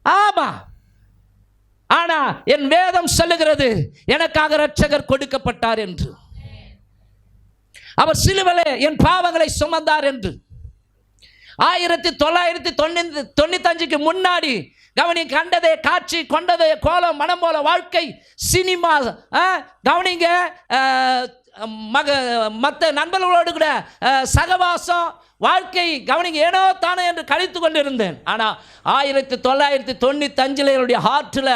ஆமா, ஆனா என் வேதம் சொல்லுகிறது எனக்காக இரட்சகர் கொடுக்கப்பட்டார் என்று. அவர் சிலுவையிலே என் பாவங்களை சுமந்தார் என்று. 1995க்கு முன்னாடி கவனி, கண்டதே காட்சி, கொண்டதே கோலம், மனம் போல வாழ்க்கை, சினிமா, கவனிங்க, மற்ற நண்பர்களோடு கூட சகவாசம், வாழ்க்கை, கவனிங்க, ஏனோ தானே என்று கழித்து கொண்டிருந்தேன். ஆனால் 1995 என்னுடைய ஹார்ட்டில்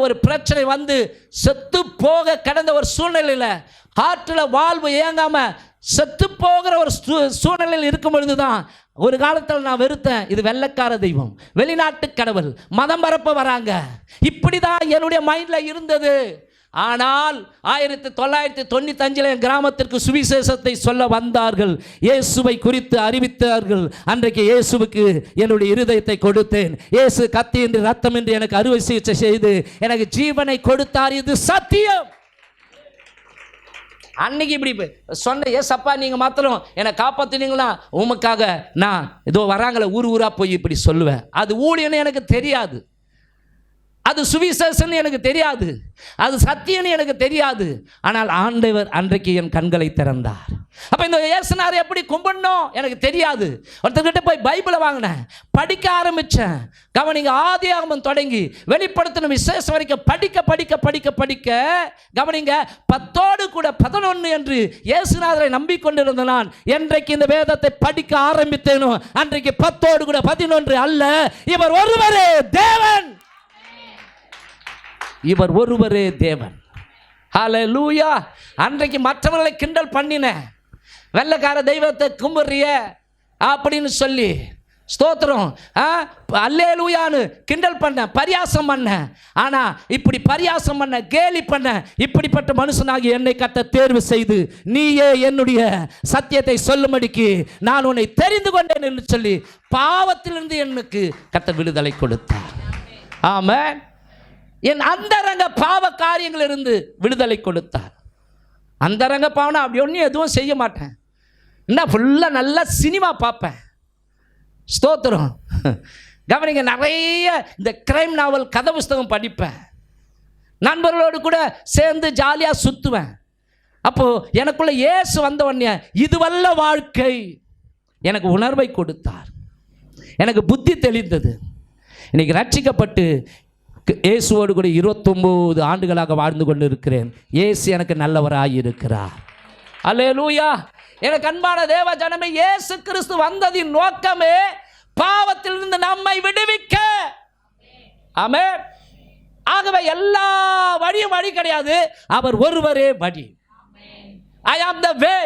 ஒரு பிரச்சனை வந்து செத்து போக கடந்த ஒரு சூழ்நிலையில், ஹார்ட்டில் வாழ்வு இயங்காமல் செத்து போகிற ஒரு சூழ்நிலையில் இருக்கும் பொழுது தான் ஒரு காலத்தில் நான் வெறுத்தேன். இது வெள்ளைக்கார தெய்வம், வெளிநாட்டு கடவுள், மதம் பரப்ப வராங்க, இப்படி தான் என்னுடைய மைண்டில் இருந்தது. ஆனால் 1995 என் கிராமத்திற்கு சுவிசேஷத்தை சொல்ல வந்தார்கள், இயேசுவை குறித்து அறிவித்தார்கள். அன்றைக்கு இயேசுவுக்கு என்னுடைய இருதயத்தை கொடுத்தேன். இயேசு கத்தி என்று ரத்தம் என்று எனக்கு அறுவை சிகிச்சை செய்து எனக்கு ஜீவனை கொடுத்தார். இது சத்தியம். அன்னைக்கு இப்படி சொன்ன, ஏசப்பா நீங்கள் மாத்திரம் என்னை காப்பாற்றினீங்களா, உமக்காக நான் இதோ வராங்களே ஊர் ஊராக போய் இப்படி சொல்லுவேன். அது ஊழியன்னு எனக்கு தெரியாது, அது சுவிசேஷன்னு எனக்கு தெரியாது, அது சத்தியன்னு எனக்கு தெரியாது. ஆனால் ஆண்டவர் அன்றைக்கு என் கண்களை திறந்தார். அப்போ இந்த இயேசுனாரை எப்படி கும்பிடணும் எனக்கு தெரியாது. ஒருத்தர்கிட்ட போய் பைபிளை வாங்கினேன், படிக்க ஆரம்பித்தேன். கவனிங்க, ஆதியாகமம் தொடங்கி வெளிப்படுத்தின விசேஷம் வரைக்கும் படிக்க படிக்க படிக்க படிக்க கவனிங்க, 10 கூட 11 என்று இயேசுநாதரை நம்பிக்கொண்டிருந்த நான் என்றைக்கு இந்த வேதத்தை படிக்க ஆரம்பித்தேனோ அன்றைக்கு 10 கூட 11 அல்ல, இவர் ஒருவரே தேவன், இவர் ஒருவரே தேவன். ஹல்லேலூயா. அன்றைக்கு மற்றவர்களை கிண்டல் பண்ணினேன், வெள்ளைக்கார தெய்வத்தை கும்பிடுறிய அப்படின்னு சொல்லி, ஸ்தோத்திரம், அல்லேலூயான்னு கிண்டல் பண்ண, பரியாசம் பண்ண. ஆனால் இப்படி பரியாசம் பண்ண, கேலி பண்ண, இப்படிப்பட்ட மனுஷனாகி என்னை கர்த்தர் தேர்வு செய்து நீயே என்னுடைய சத்தியத்தை சொல்லும்படிக்கு நான் உன்னை தெரிந்து கொண்டேன் என்று சொல்லி பாவத்திலிருந்து எனக்கு கர்த்தர் விடுதலை கொடுத்தார். ஆமென். என் அந்தரங்க பாவ காரியங்களிலிருந்து விடுதலை கொடுத்தார். அந்தரங்க பாவனா அப்படி ஒன்றும் எதுவும் செய்ய மாட்டேன், என்ன ஃபுல்லாக நல்லா சினிமா பார்ப்பேன். ஸ்தோத்திரம். கவனிங்க, நிறைய இந்த கிரைம் நாவல், கதை புஸ்தகம் படிப்பேன், நண்பர்களோடு கூட சேர்ந்து ஜாலியாக சுற்றுவேன். அப்போது எனக்குள்ள இயேசு வந்த உடனே இதுவல்ல வாழ்க்கை, எனக்கு உணர்வை கொடுத்தார், எனக்கு புத்தி தெளிந்தது. இன்னைக்கு ரட்சிக்கப்பட்டு இயேசுவோடு கூட 29 ஆண்டுகளாக வாழ்ந்து கொண்டு இருக்கிறேன். இயேசு எனக்கு நல்லவராய் இருக்கிறார். அல்லேலூயா. எனக்கு அன்பான தேவ ஜனமே, இயேசு கிறிஸ்து வந்ததின் நோக்கமே பாவத்திலிருந்து நம்மை விடுவிக்க. ஆமென். ஆகவே எல்லா வழியும் வழி கிடையாது, அவர் ஒருவரே வழி. ஐ ஆம் த வே.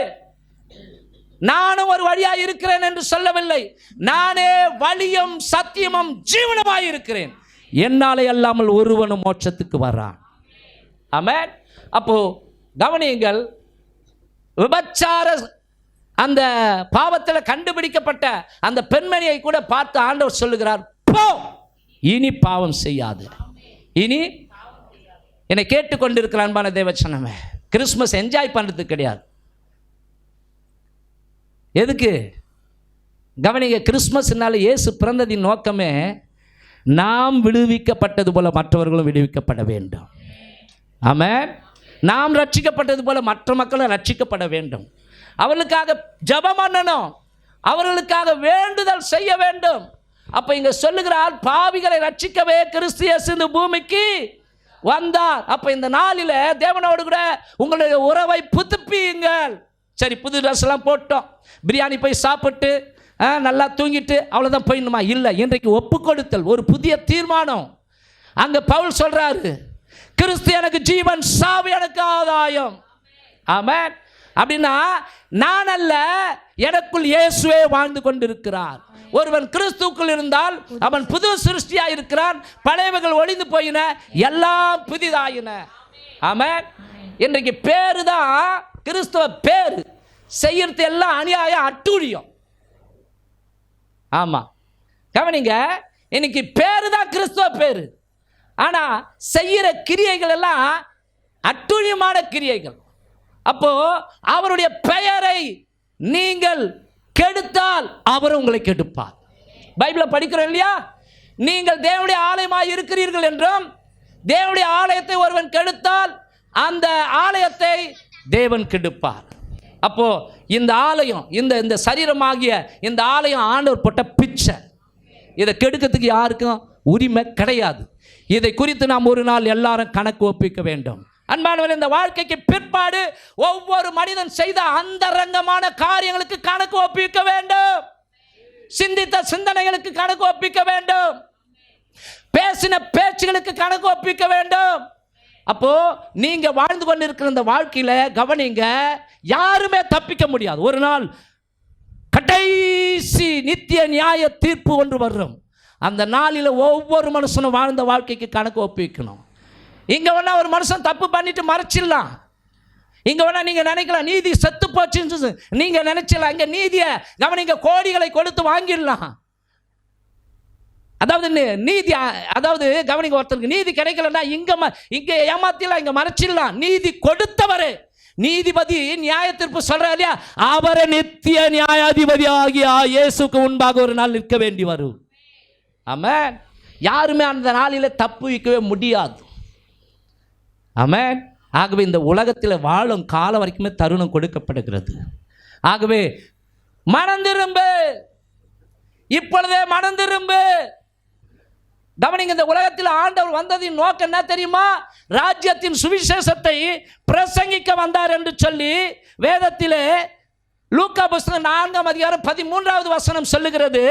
நானும் ஒரு வழியாய் இருக்கிறேன் என்று சொல்லவில்லை, நானே வழியும் சத்தியமும் ஜீவனுமாய் இருக்கிறேன், என்னாலே அல்லாமல் ஒருவனும் மோட்சத்துக்கு வரான். ஆமென். அப்போ கவனியுங்கள், விபச்சார அந்த பாவத்தில் கண்டுபிடிக்கப்பட்ட அந்த பெண்மணியை கூட பார்த்து ஆண்டவர் சொல்லுகிறார், போ, இனி பாவம் செய்யாது. இனி என்னை கேட்டுக்கொண்டிருக்கிற அன்பான தேவச்சனமே, கிறிஸ்மஸ் என்ஜாய் பண்ணுறதுக்கு கிடையாது. எதுக்கு? கவனிங்க, கிறிஸ்மஸ்னால இயேசு பிறந்ததின் நோக்கமே நாம் விடுவிக்கப்பட்டது போல மற்றவர்களும் விடுவிக்கப்பட வேண்டும். ஆமென். நாம் ரட்சிக்கப்பட்டது போல மற்ற மக்களும் ரட்சிக்கப்பட வேண்டும். அவர்களுக்காக ஜெபம் பண்ணணும், அவர்களுக்காக வேண்டுதல் செய்ய வேண்டும். அப்போ இங்கே சொல்லுகிறார், பாவிகளை ரட்சிக்கவே கிறிஸ்து இயேசு இந்த பூமிக்கு வந்தார். அப்ப இந்த நாளில தேவனோடு கூட உங்களுடைய உறவை புதுப்பியுங்கள். சரி, புது ட்ரெஸ் எல்லாம் போட்டோம், பிரியாணி போய் சாப்பிட்டு நல்லா தூங்கிட்டு அவ்வளோதான் போயிடணுமா? இல்லை, இன்றைக்கு ஒப்பு கொடுத்தல், ஒரு புதிய தீர்மானம். அங்கே பவுல் சொல்றாரு, கிறிஸ்து எனக்கு ஜீவன், சாவு எனக்கு ஆதாயம். ஆமென். அப்படின்னா நான் அல்ல, எனக்குள் இயேசுவே வாழ்ந்து கொண்டிருக்கிறார். ஒருவன் கிறிஸ்துவுக்குள் இருந்தால் அவன் புது சிருஷ்டியா இருக்கிறான். பழையவைகள் ஒளிந்து போயின, எல்லாம் புதிதாயின. ஆமென். இன்றைக்கு பேரு தான் கிறிஸ்துவ பேரு, செய்யறது எல்லாம் அநியாயம், அட்டூழியம். ஆமா, கவனிங்க, இன்னைக்கு பேரு தான் கிறிஸ்துவ பேரு, ஆனா செய்யற கிரியைகள் எல்லாம் அட்டூழியமான கிரியைகள். அப்போ அவருடைய பெயரை நீங்கள் கெடுத்தால் அவர் உங்களை கெடுப்பார். பைபிளை படிக்கிறோம் இல்லையா? நீங்கள் தேவனுடைய ஆலயமாய் இருக்கிறீர்கள் என்றும், தேவனுடைய ஆலயத்தை ஒருவன் கெடுத்தால் அந்த ஆலயத்தை தேவன் கெடுப்பார். அப்போ இந்த ஆலயம், இந்த சரீரமாகிய இந்த ஆலயம் ஆண்டவர் போட்ட பிச்சை. இதை கெடுக்கிறதுக்கு யாருக்கும் உரிமை கிடையாது. இதை குறித்து நாம் ஒரு நாள் எல்லாரும் கணக்கு ஒப்பிக்க வேண்டும். அன்பானவர், இந்த வாழ்க்கைக்கு பிற்பாடு ஒவ்வொரு மனிதன் செய்த அந்தரங்கமான காரியங்களுக்கு கணக்கு ஒப்பிக்க வேண்டும். சிந்தித்த சிந்தனைகளுக்கு கணக்கு ஒப்பிக்க வேண்டும். பேசின பேச்சுகளுக்கு கணக்கு ஒப்பிக்க வேண்டும். அப்போ நீங்க வாழ்ந்து கொண்டிருக்கிற இந்த வாழ்க்கையில கவனிங்க, யாருமே தப்பிக்க முடியாது. ஒரு நாள் கடைசி நித்திய நியாய தீர்ப்பு ஒன்று வரும். அந்த நாளில் ஒவ்வொரு மனுஷனும் வாழ்ந்த வாழ்க்கைக்கு கணக்கு ஒப்பிக்கணும். இங்க வேணா ஒரு மனுஷன் தப்பு பண்ணிட்டு மறைச்சிடலாம். இங்க வேணா நீங்க நினைக்கலாம் நீதி செத்து போச்சுன்னு நீங்க நினைச்சலாம். இங்க நீதியை கவனிங்க, கோடிகளை கொடுத்து வாங்கிடலாம். அதாவது நீதி, அதாவது கவனிங்க, ஒருத்தருக்கு நீதி கிடைக்கலன்னா இங்க ஏமாத்திடலாம், இங்க மறைச்சிடலாம். நீதி கொடுத்தவரே நீதிபதி நியாய தீர்ப்பு சொல்றாரு இல்லையா, அவரை நித்திய நியாயாதிபதி ஆகிய இயேசுக்கு முன்பாக ஒரு நாள் நிற்க வேண்டி வரும். ஆமென். யாருமே அந்த நாளில் தப்பு வைக்கவே முடியாது. ஆமென். ஆகவே இந்த உலகத்தில் வாழும் காலம் வரைக்குமே தருணம் கொடுக்கப்படுகிறது. ஆகவே மனம் திரும்பு, இப்பொழுதே மனம் திரும்பு. கவனிங்க, இந்த உலகத்தில் ஆண்டவர் வந்ததின் நோக்கம் என்ன தெரியுமா? ராஜ்யத்தின் சுவிசேஷத்தை பிரசங்கிக்க வந்தார் என்று சொல்லி வேதத்திலே லூக்கா புஸ்தகம் 4ஆம் அதிகாரம் 13வது வசனம் சொல்லுகிறது.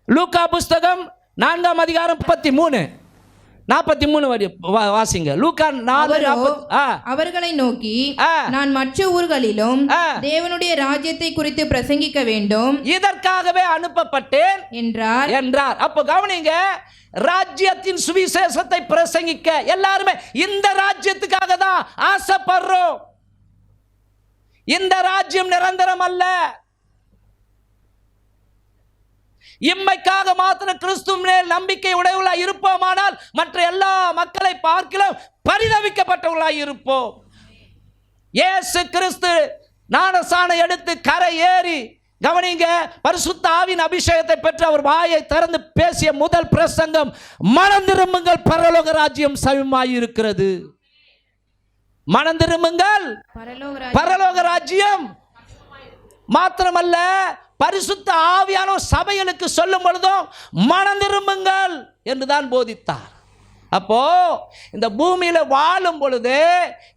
லூக்கா புஸ்தகம் 4ஆம் அதிகாரம் 43 வாசிங்க. லூக்கா 4:40. அவர்களை நோக்கி, நான் மற்ற ஊர்களிலும் தேவனுடைய ராஜ்யத்தை குறித்து பிரசங்கிக்க வேண்டும், இதற்காகவே அனுப்பப்பட்டேன் என்றார். அப்போ கவனிங்க, ராஜ்யத்தின் சுவிசேஷத்தை பிரசங்கிக்க எல்லாருமே இந்த ராஜ்யத்துக்காக தான் ஆசைப்படுறோம். இந்த ராஜ்யம் நிரந்தரம் அல்ல. இம்மைக்காக மாத்திரம் கிறிஸ்து மேல் நம்பிக்கை உடையவர்களாய் இருப்போமானால் மற்ற எல்லா மக்களை பார்க்கலாம் பரிதவிக்கப்பட்டவர்களாய் இருப்போம். இயேசு கிறிஸ்து ஞானஸ்நானம் எடுத்து கரை ஏறி கவனிங்க, பரிசுத்த ஆவியின் அபிஷேகத்தை பெற்று அவர் வாயை திறந்து பேசிய முதல் பிரசங்கம், மனம் திரும்புங்கள், பரலோக ராஜ்யம் சமீபமாய் இருக்கிறது. மனம் திரும்புங்கள், பரலோக ராஜ்யம். மாத்திரமல்ல, பரிசுத்த ஆவியான சபைகளுக்கு சொல்லும் பொழுதும் மனம் திரும்புங்கள் என்றுதான் போதித்தார். அப்போ இந்த பூமியில வாழும் பொழுது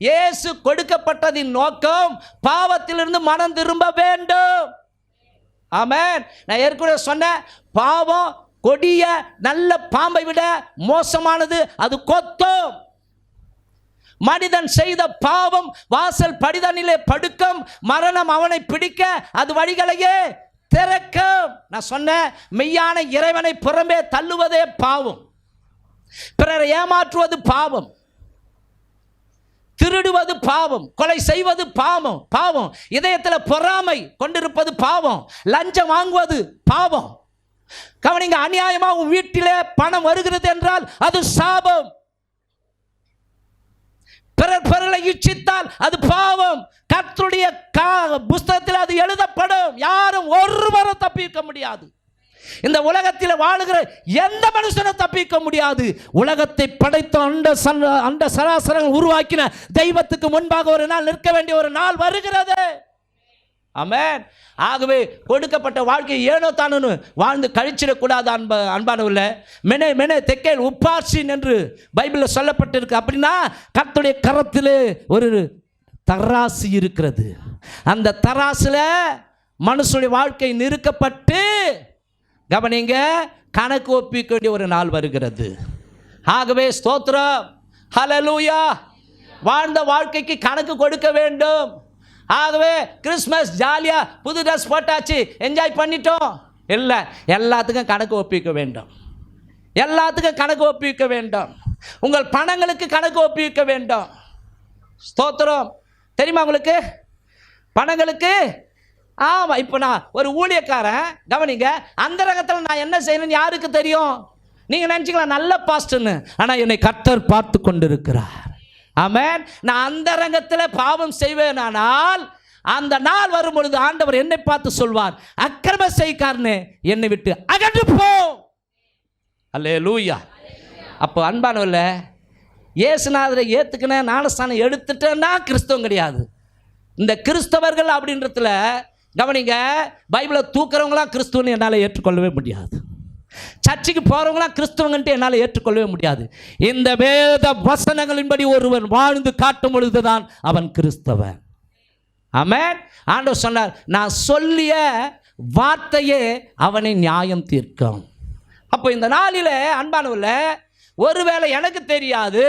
இயேசு கொடுக்கப்பட்டதின் நோக்கம் பாவத்திலிருந்து மனம் திரும்ப வேண்டும். ஆமென். நான் ஏற்கனவே சொன்னேன், பாவம் கொடிய நல்ல பாம்பை விட மோசமானது, அது கொத்தும். மனிதன் செய்த பாவம் வாசல் படிதனிலே படுக்கும், மரணம் அவனை பிடிக்க அது வழிகளையே திறக்கும். நான் சொன்னேன், மெய்யான இறைவனை புறம்பே தள்ளுவதே பாவம், பிறரை ஏமாற்றுவது பாவம், திருடுவது பாவம், கொலை செய்வது பாவம், இதயத்தில் பொறாமை கொண்டிருப்பது பாவம், லஞ்சம் வாங்குவது பாவம். கவனிங்க, அநியாயமாக உன் வீட்டிலே பணம் வருகிறது என்றால் அது சாபம். பிறர் பொருளை இச்சித்தால் அது பாவம். கர்த்தருடைய புஸ்தகத்தில் அது எழுதப்படும். யாரும் ஒருவரும் தப்பிக்க முடியாது. இந்த உலகத்தில் வாழுகிற எந்த மனுஷனும் தப்பிக்க முடியாது. உலகத்தை படைத்த அண்ட சராசரங்கள் உருவாக்கின தெய்வத்துக்கு முன்பாக ஒரு நாள் நிற்க வேண்டிய ஒரு நாள் வருகிறது. ஆமென். ஆகவே கொடுக்கப்பட்ட வாழ்க்கை ஏனோ தானு வாழ்ந்து கழிச்சிடக்கூடாது. அன்பானவர்களே, மெனே மெனே தெக்கேல் உப்பார்சின் என்று பைபிளில் சொல்லப்பட்டிருக்கு. அப்படின்னா கர்த்தருடைய கரத்தில் ஒரு தராசு இருக்கிறது. அந்த தராசுல மனுஷனுடைய வாழ்க்கை நிறுக்கப்பட்டு கவனிங்க கணக்கு ஒப்பிக்க வேண்டிய ஒரு நாள் வருகிறது. ஆகவே ஸ்தோத்திரம், ஹல்லேலூயா. வாழ்ந்த வாழ்க்கைக்கு கணக்கு கொடுக்க வேண்டும். ஆகவே கிறிஸ்மஸ் ஜாலியாக புது ட்ரெஸ் போட்டாச்சு, என்ஜாய் பண்ணிட்டோம், இல்லை, எல்லாத்துக்கும் கணக்கு ஒப்பிக்க வேண்டும். எல்லாத்துக்கும் கணக்கு ஒப்பிக்க வேண்டும். உங்கள் பணங்களுக்கு கணக்கு ஒப்பிக்க வேண்டும். ஸ்தோத்திரம். தெரியுமா உங்களுக்கு பணங்களுக்கு? ஆமாம். இப்போ நான் ஒரு ஊழியக்காரன், கவனிங்க, அந்த ரகத்தில் நான் என்ன செய்யணும்னு யாருக்கு தெரியும்? நீங்கள் நினச்சிக்கலாம் நல்ல பாஸ்டர்னு, ஆனால் என்னை கர்த்தர் பார்த்து கொண்டிருக்கிறார். ஆமென். நான் அந்த ரங்கத்தில் பாவம் செய்வேனானால் அந்த நாள் வரும் பொழுது ஆண்டவர் என்னை பார்த்து சொல்வார், அக்கிரம செய்காரனே என்னை விட்டு அகன்று போ. அல்லேலூயா. அப்போ அன்பானவர்களே, இயேசுநாதரை ஏற்றுக்கின ஞானஸ்தானம் எடுத்துட்டேன்னா கிறிஸ்தவம் கிடையாது. இந்த கிறிஸ்தவர்கள் அப்படின்றதுல கவனிங்க, பைபிளை தூக்குறவங்களாம் கிறிஸ்துவன்னு என்னால் ஏற்றுக்கொள்ளவே முடியாது. சர்ச்சுக்கு போகிறவங்களாம் கிறிஸ்தவங்கன்ட்டு என்னால் ஏற்றுக்கொள்ளவே முடியாது. இந்த வேத வசனங்களின்படி ஒருவன் வாழ்ந்து காட்டும் பொழுதுதான் அவன் கிறிஸ்தவன். ஆமென். ஆண்டவர் சொன்னார், நான் சொல்லிய வார்த்தையே அவனை நியாயம் தீர்க்கும். அப்போ இந்த நாளில் அன்பானவர்களே, ஒருவேளை எனக்கு தெரியாது,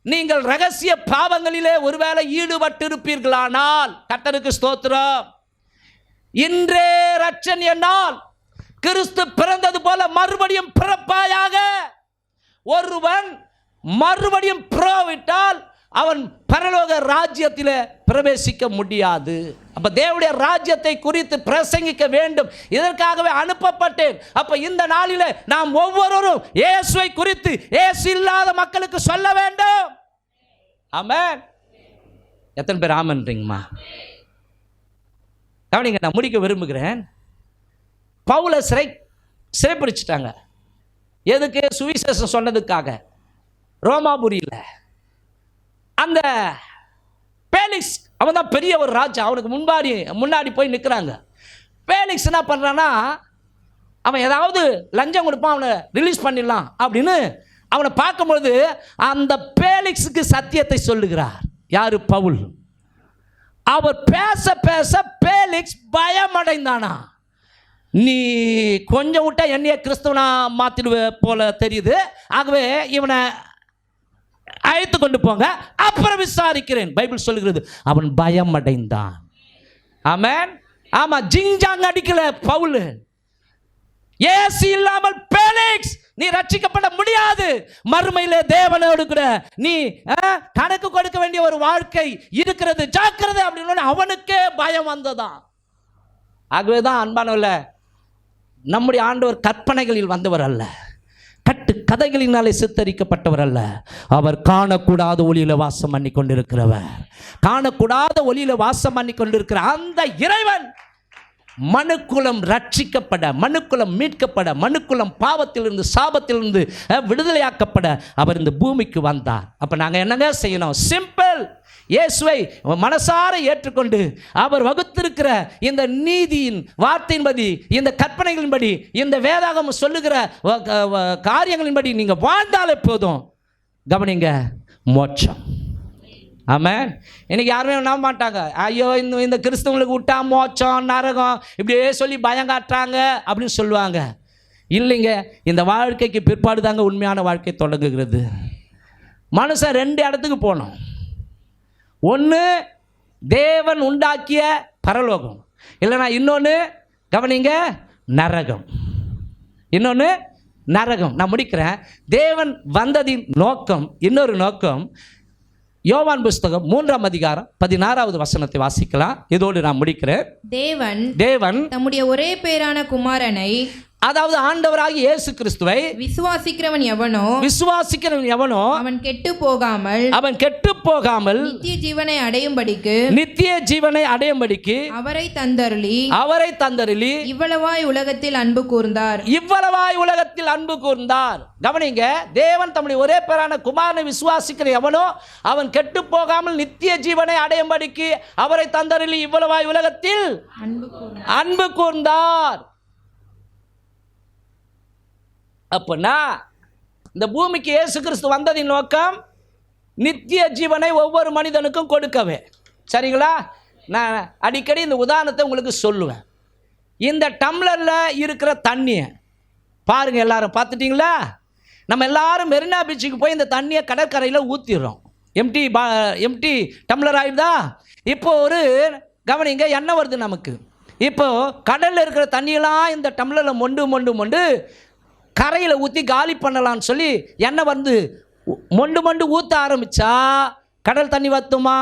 நீங்கள் ரகசிய பாவங்களிலே ஒருவேளை ஈடுபட்டு இருப்பீர்களானால் கர்த்தருக்கு ஸ்தோத்திரம். இன்றே ரட்சன் என்னால் கிறிஸ்து பிறந்தது போல மறுபடியும் பிறப்பாயாக. ஒருவன் மறுபடியும் பிறவிட்டால் அவன் பரலோக ராஜ்யத்தில் பிரவேசிக்க முடியாது. அப்ப தேவனுடைய ராஜ்யத்தை குறித்து பிரசங்கிக்க வேண்டும். இதற்காகவே அனுப்பப்பட்டேன். அப்ப இந்த நாளில் நாம் ஒவ்வொருவரும் இயேசுவை குறித்து இயேசு இல்லாத மக்களுக்கு சொல்ல வேண்டும். ஆமென். எத்தனை பேர் ஆமென்றீங்கம்மா? கவனிங்க, நான் முடிக்க விரும்புகிறேன். பவுலை சிறைப்பிடிச்சிட்டாங்க. எதுக்கு? சுவிசேஷம் சொன்னதுக்காக. ரோமாபுரியில் அந்த பேலிக்ஸ், அவன் தான் பெரிய ஒரு ராஜா, அவனுக்கு முன்னாடி போய் நிற்கிறாங்க. பேலிக்ஸ் என்ன பண்ணுறான்னா, அவன் ஏதாவது லஞ்சம் கொடுப்பான், அவனை ரிலீஸ் பண்ணிடலாம் அப்படின்னு அவனை பார்க்கும்பொழுது அந்த பேலிக்ஸுக்கு சத்தியத்தை சொல்லுகிறார். யாரு? பவுல். அவர் பேச பேச பேலிக்ஸ் பயமடைந்தானா. நீ கொஞ்சம் விட்டா என்னைய கிறிஸ்தவனா மாத்திடுவ போல தெரியுது, ஆகவே இவனை அழைத்து கொண்டு போங்க, அப்புறம் விசாரிக்கிறேன். பைபிள் சொல்லுகிறது அவன் பயமடைந்தான். ஆமென். ஆமா, ஜிங்ஜாங் அடிக்கல பவுல். இயேசு இல்லாமல் பேலிக்ஸ் நீ ரட்சிக்கப்பட முடியாது. மறுமையிலே தேவனோடு கூட நீ கணக்கு கொடுக்க வேண்டிய ஒரு வாழ்க்கை இருக்கிறது, ஜாக்கிரதை அப்படின்னு அவனுக்கே பயம் வந்ததான். ஆகவேதான் அன்பானவர்களே, நம்முடைய ஆண்டவர் கற்பனைகளில் வந்தவர் அல்ல, கட்டு கதைகளினாலே சித்தரிக்கப்பட்டவர் அல்ல. அவர் காணக்கூடாத ஒளியில வாசம் பண்ணி கொண்டிருக்கிறவர். காணக்கூடாத ஒளியில வாசம் பண்ணி கொண்டிருக்கிற அந்த இறைவன் மனுக்குலம் ரட்சிக்கப்பட, மனுக்குலம் மீட்கப்பட, மனுக்குலம் பாவத்திலிருந்து சாபத்திலிருந்து விடுதலையாக்கப்பட அவர் இந்த பூமிக்கு வந்தார். அப்போ நாங்கள் என்னங்க செய்யணும்? சிம்பிள். இயேசுவை மனசார ஏற்றுக்கொண்டு அவர் வகுத்திருக்கிற இந்த நீதியின் வார்த்தையின்படி, இந்த கற்பனைகளின்படி, இந்த வேதாகமம் சொல்லுகிற காரியங்களின்படி நீங்கள் வாழ்ந்தாலே போதும். கவனிங்க, மோட்சம். ஆமென். இன்னைக்கு யாருமே நம்ப மாட்டாங்க. ஐயோ, இந்த கிறிஸ்தவங்களுக்கு விட்டா மோட்சம் நரகம் இப்படியே சொல்லி பயம் காட்டுறாங்க அப்படின்னு சொல்லுவாங்க. இல்லைங்க, இந்த வாழ்க்கைக்கு பிற்பாடு தாங்க உண்மையான வாழ்க்கை தொடங்குகிறது. மனுஷன் 2 இடத்துக்கு போகணும். ஒன்று தேவன் உண்டாக்கிய பரலோகம், இல்லைனா இன்னொன்று கவனிங்க நரகம். இன்னொன்று நரகம். நான் முடிக்கிறேன். தேவன் வந்ததின் நோக்கம், இன்னொரு நோக்கம். யோவான் புஸ்தகம் 3ஆம் அதிகாரம் 16வது வசனத்தை வாசிக்கலாம். இதோடு நான் முடிக்கிறேன். தேவன் தம்முடைய ஒரே பேரான குமாரனை அதாவது ஆண்டவராகிய இயேசு கிறிஸ்துவை விசுவாசிக்கிறவன் எவனோ அவன் கெட்டு போகாமல் நித்திய ஜீவனை அடையும்படிக்கு அவரை தந்தருளி இவ்வளவாய் உலகத்தில் அன்பு கூர்ந்தார். கவனிங்க, தேவன் தம்முடைய ஒரே பேரான குமாரனை விசுவாசிக்கிற எவனோ அவன் கெட்டு போகாமல் நித்திய ஜீவனை அடையும்படிக்கு அவரை தந்தருளி இவ்வளவாய் உலகத்தில் அன்பு கூர்ந்தார். அப்படின்னா இந்த பூமிக்கு இயேசு கிறிஸ்து வந்ததின் நோக்கம் நித்திய ஜீவனை ஒவ்வொரு மனிதனுக்கும் கொடுக்கவே. சரிங்களா? நான் அடிக்கடி இந்த உதாரணத்தை உங்களுக்கு சொல்லுவேன். இந்த டம்ளரில் இருக்கிற தண்ணியை பாருங்க, எல்லாரும் பார்த்துட்டிங்களா? நம்ம எல்லாரும் மெரினா பீச்சுக்கு போய் இந்த தண்ணியை கடற்கரையில் ஊற்றிடுறோம். Empty tumbler ஆகிடுதா? இப்போ ஒரு கவனிங்க, என்ன வருது நமக்கு? இப்போ கடலில் இருக்கிற தண்ணியெல்லாம் இந்த டம்ளரில் மொண்டு கரையில் ஊற்றி காலி பண்ணலான்னு சொல்லி எண்ணெய் வந்து மொண்டு ஊற்ற ஆரம்பித்தா கடல் தண்ணி வத்துமா?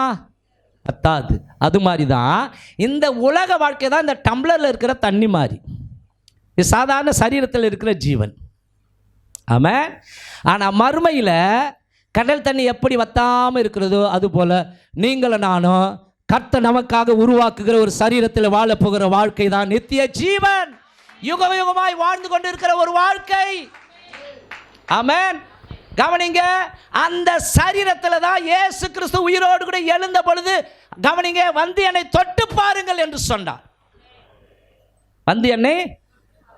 வத்தாது. அது மாதிரி தான் இந்த உலக வாழ்க்கை தான் இந்த டம்ளரில் இருக்கிற தண்ணி மாதிரி. இது சாதாரண சரீரத்தில் இருக்கிற ஜீவன். ஆமாம். ஆனால் மறுமையில் கடல் தண்ணி எப்படி வத்தாமல் இருக்கிறதோ அதுபோல் நீங்களும் நானும் கர்த்தர் நமக்காக உருவாக்குகிற ஒரு சரீரத்தில் வாழ போகிற வாழ்க்கை தான் நித்திய ஜீவன். யுகமாய் வாழ்ந்து கொண்டு இருக்கிற ஒரு வாழ்க்கை. ஆமென். கவனிங்க, அந்த சரீரத்தில் தான் இயேசு கிறிஸ்து உயிரோடு கூட எழுந்த பொழுது கவனிங்க, வந்து என்னை தொட்டு பாருங்கள் என்று சொன்னார். வந்து என்னை,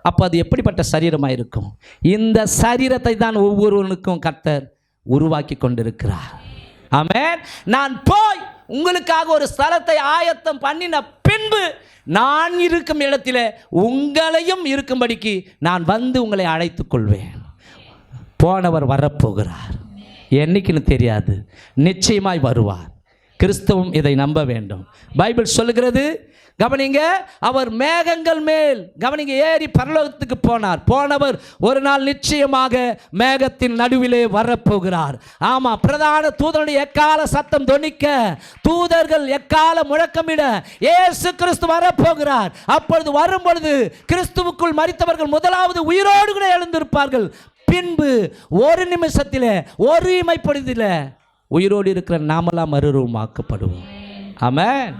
அப்போ அது எப்படிப்பட்ட சரீரமாக இருக்கும்? இந்த சரீரத்தை தான் ஒவ்வொருவனுக்கும் கர்த்தர் உருவாக்கி கொண்டிருக்கிறார். ஆமென். நான் போய் உங்களுக்காக ஒரு ஸ்தலத்தை ஆயத்தம் பண்ணின பின்பு நான் இருக்கும் இடத்துல உங்களையும் இருக்கும்படிக்கு நான் வந்து உங்களை அழைத்துக் கொள்வேன். போனவர் வரப்போகிறார். என்னைக்குன்னு தெரியாது, நிச்சயமாய் வருவார். கிறிஸ்தவம் இதை நம்ப வேண்டும். பைபிள் சொல்லுகிறது. கவனிங்க, அவர் மேகங்கள் மேல் கவனிங்க ஏறி பரலோகத்துக்கு போனவர் ஒரு நாள் நிச்சயமாக மேகத்தின் நடுவிலே வரப்போகிறார். ஆமாம், பிரதான தூதனுடைய எக்கால சத்தம் தொனிக்க, தூதர்கள் எக்கால முழக்கமிட இயேசு கிறிஸ்து வரப்போகிறார். அப்பொழுது வரும் பொழுது கிறிஸ்துவுக்குள் மரித்தவர்கள் முதலாவது உயிரோடு கூட எழுந்திருப்பார்கள். பின்பு ஒரு நிமிஷத்தில் ஒரு இமைப்படுதில் உயிரோடு இருக்கிற நாமெல்லாம் மறுரூபமாக்கப்படுவோம். ஆமென்.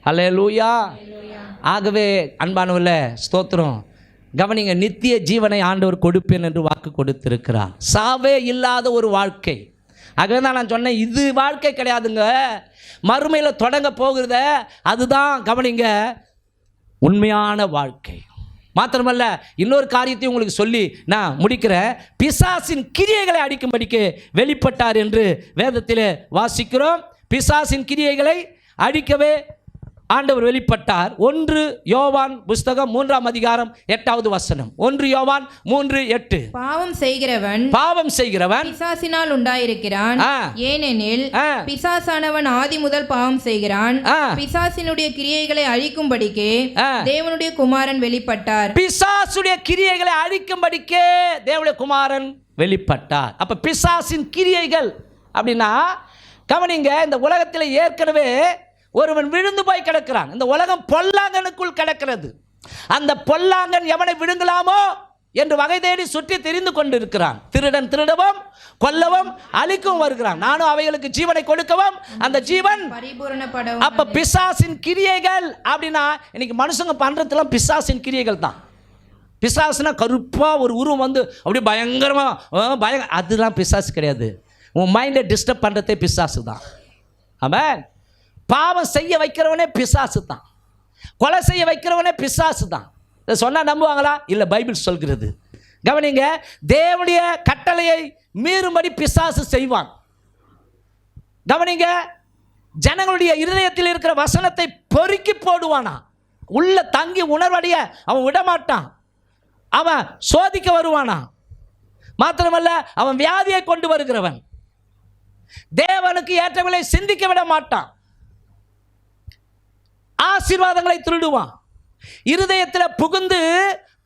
அல்லேலூயா. ஆகவே அன்பானவர்களே, ஸ்தோத்திரம். கவனிங்க, நித்திய ஜீவனை ஆண்டவர் கொடுப்பேன் என்று வாக்கு கொடுத்திருக்கிறார். சாவே இல்லாத ஒரு வாழ்க்கை. ஆகவே தான் நான் சொன்னேன், இது வாழ்க்கை கிடையாதுங்க, மறுமையில் தொடங்க போகிறத அதுதான் கவனிங்க உண்மையான வாழ்க்கை. மாத்திரமல்ல, இன்னொரு காரியத்தையும் உங்களுக்கு சொல்லி நான் முடிக்கிறேன். பிசாசின் கிரியைகளை அடிக்கும்படிக்கு வெளிப்பட்டார் என்று வேதத்தில் வாசிக்கிறோம். பிசாசின் கிரியைகளை அடிக்கவே ஆண்டவர் வெளிப்பட்டார். 1 யோவான் புஸ்தகம் 3ஆம் அதிகாரம் 8வது வசனம். 1 யோவான் 3:8. பாவம் செய்கிறவன் பிசாசினால் உண்டாயிருக்கிறான். ஏனெனில் பிசாசானவன் ஆதி முதல் பாவம் செய்கிறான். பிசாசினுடைய கிரியைகளை அழிக்கும்படிக்கே தேவனுடைய குமாரன் வெளிப்பட்டார். பிசாசுடைய கிரியைகளை அழிக்கும்படிக்கே தேவனுடைய குமாரன் வெளிப்பட்டார். அப்ப பிசாசின் கிரியைகள் அப்படின்னா கவனிங்க, இந்த உலகத்தில் ஏற்கனவே ஒருவன் விழுந்து போய் கிடக்கிறான். இந்த உலகம் பொல்லாங்கனுக்குள் கிடக்கிறது. அந்த பொல்லாங்கன் எவனை விழுங்கலாமோ என்று வகை தேடி சுற்றி தெரிந்து கொண்டிருக்கிறான். திருடன் திருடவும் கொல்லவும் அழிக்கவும் வருகிறான். நானும் அவைகளுக்கு ஜீவனை கொடுக்கவும் அந்த ஜீவன் பரிபூரணப்படவும். அப்ப பிசாசின் கிரியைகள் அப்படின்னா இன்னைக்கு மனுஷங்க பண்றதுலாம் பிசாசின் கிரியைகள் தான். பிசாசுனா கருப்பா ஒரு உருவம் வந்து அப்படியே பயங்கரமா அதெல்லாம் பிசாசு கிடையாது. உன் மைண்டை டிஸ்டர்ப் பண்றதே பிசாசு தான். ஆமென். பாவம் செய்ய வைக்கிறவனே பிசாசு தான். கொலை செய்ய வைக்கிறவனே பிசாசு தான். இதை சொன்னால் நம்புவாங்களா? இல்லை, பைபிள் சொல்கிறது. கவனிங்க, தேவனுடைய கட்டளையை மீறும்படி பிசாசு செய்வான். கவனிங்க, ஜனங்களுடைய இருதயத்தில் இருக்கிற வசனத்தை பொறுக்கி போடுவானா, உள்ள தங்கி உணர்வடைய அவன் விடமாட்டான். அவன் சோதிக்க வருவானா. மாத்திரமல்ல, அவன் வியாதியை கொண்டு வருகிறவன். தேவனுக்கு ஏற்றவர்களை சிந்திக்க விட மாட்டான். ஆசீர்வாதங்களை திருடுவான். இருதயத்தில் புகுந்து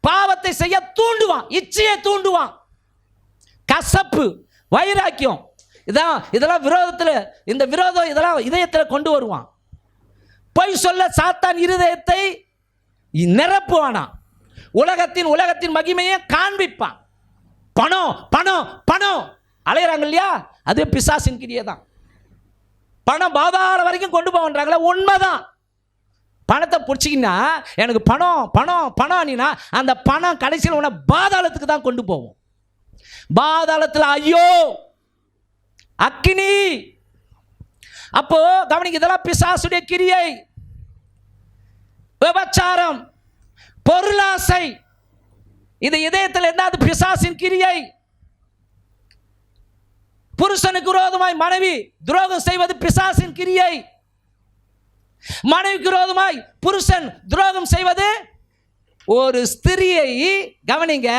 பாவத்தை செய்ய தூண்டுவான். இச்சையை தூண்டுவான். கசப்பு, வைராக்கியம், இதெல்லாம் விரோதத்தில், இந்த விரோதம் இதெல்லாம் இதயத்தில் கொண்டு வருவான். பொய் சொல்ல சாத்தான் இருதயத்தை நிரப்புவானா. உலகத்தின் மகிமையை காண்பிப்பான். பணம் பணம் பணம் அலையிறாங்க இல்லையா, அது பிசாசின் கிரியை தான். பணம் பாதாள வரைக்கும் கொண்டு போகன்றாங்களே, உண்மைதான். பணத்தை பிடிச்சிக்கினா எனக்கு பணம் பணம் பணம் நீனா அந்த பணம் கடைசியில் உன்னை பாதாளத்துக்கு தான் கொண்டு போவோம். பாதாளத்தில் ஐயோ அக்கினி. அப்போ கவனிக்க, இதெல்லாம் பிசாசுடைய கிரியை. விபச்சாரம், பொருளாசை, இது இதயத்தில் என்னது? பிசாசின் கிரியை. புருஷனுக்கு விரோதமாய் மனைவி துரோகம் செய்வது பிசாசின் கிரியை. மனைவிக்கு விரோதமாய் புருஷன் துரோகம் செய்வது. ஒரு ஸ்திரியை கவனிங்க,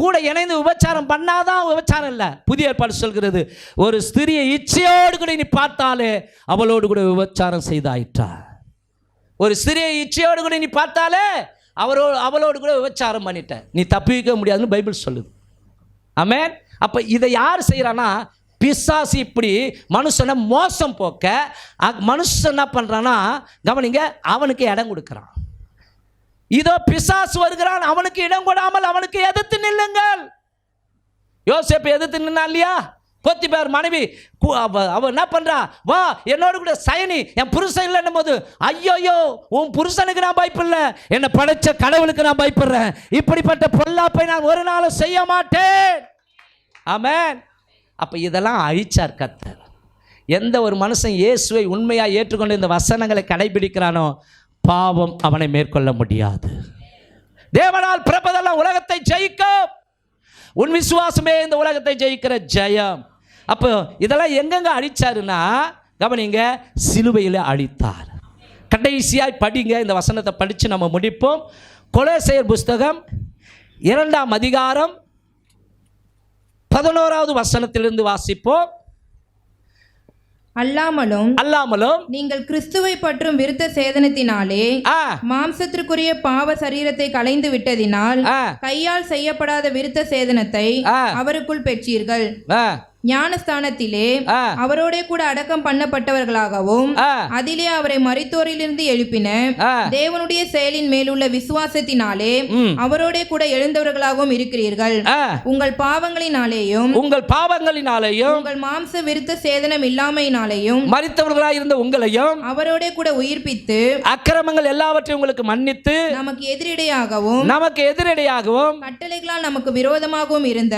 கூட இணைந்து விபச்சாரம் பண்ணாதான் விபச்சாரம் இல்லை. புதிய ஏற்பாடு சொல்கிறது, ஒரு ஸ்திரியை இச்சையோடு கூட நீ பார்த்தாலே அவளோடு கூட விபச்சாரம் செய்தாயிற்றார். ஒரு ஸ்திரியை இச்சையோடு கூட நீ பார்த்தாலே அவளோடு கூட விபச்சாரம் பண்ணிட்ட, நீ தப்பிக்க முடியாதுன்னு பைபிள் சொல்லுது. ஆமென். அப்போ இதை யார் செய்கிறான்னா பிசாசு. இப்படி மனுஷனை மோசம் போக்க மனுஷன் என்ன பண்ணுறான்னா கவனிங்க, அவனுக்கு இடம் கொடுக்குறான். இதோ பிசாசு வருகிறான், அவனுக்கு இடம் கொடாமல் அவனுக்கு எதிர்த்து நில்லுங்கள். யோசேப்பு எதிர்த்து நின்னா இல்லையா? போத்திபார் மனைவி அவ என்ன பண்றா, வா என்னோட கூட சயனி, என் புருஷன் இல்லைன்னும் போது ஐயோ உன் புருஷனுக்கு நான் பயப்படல, என்னை படைச்ச கடவுளுக்கு நான் பயப்படுறேன், இப்படிப்பட்ட பொல்லாப்பை நான் ஒரு நாளும் செய்ய மாட்டேன். ஆமென். அப்போ இதெல்லாம் அழிச்சார் கர்த்தர். எந்த ஒரு மனுஷன் இயேசுவை உண்மையாக ஏற்றுக்கொண்டு இந்த வசனங்களை கடைபிடிக்கிறானோ பாவம் அவனை மேற்கொள்ள முடியாது. தேவனால் பிறப்பதெல்லாம் உலகத்தை ஜெயிக்கும். உன் விசுவாசமே இந்த உலகத்தை ஜெயிக்கிற ஜெயம். அப்போ இதெல்லாம் எங்கெங்க அழிச்சாருன்னா கவனிங்க, சிலுவையில் அழித்தார். கடைசியாய் படிங்க, இந்த வசனத்தை படித்து நம்ம முடிப்போம். கொலோசையர் புஸ்தகம் 2ஆம் அதிகாரம் 11வது வசனத்திலிருந்து வாசிப்போம். அல்லாமலும் நீங்கள் கிறிஸ்துவை பற்றும் விருத்த சேதனத்தினாலே மாம்சத்திற்குரிய பாவ சரீரத்தை களைந்து விட்டதினால் கையால் செய்யப்படாத விருத்த சேதனத்தை அவருக்குள் பெற்றீர்கள். ஞானஸ்தானத்திலே அவரோட கூட அடக்கம் பண்ணப்பட்டவர்களாகவும் அதிலே அவரை மரித்தோரிலிருந்து எழுப்பின தேவனுடைய செயலின் மேலுள்ள விசுவாசத்தினாலே அவரோட கூட எழுந்தவர்களாகவும் இருக்கிறீர்கள். உங்கள் பாவங்களினாலேயும் உங்கள் மாம்ச விருத்த சேதனம் இல்லாமையினாலேயும் மரித்தவர்களாய் இருந்த உங்களையும் அவரோட கூட உயிர்ப்பித்து அக்கிரமங்கள் எல்லாவற்றையும் உங்களுக்கு மன்னித்து நமக்கு எதிரிடையாகவும் கட்டளைகளால் நமக்கு விரோதமாகவும் இருந்த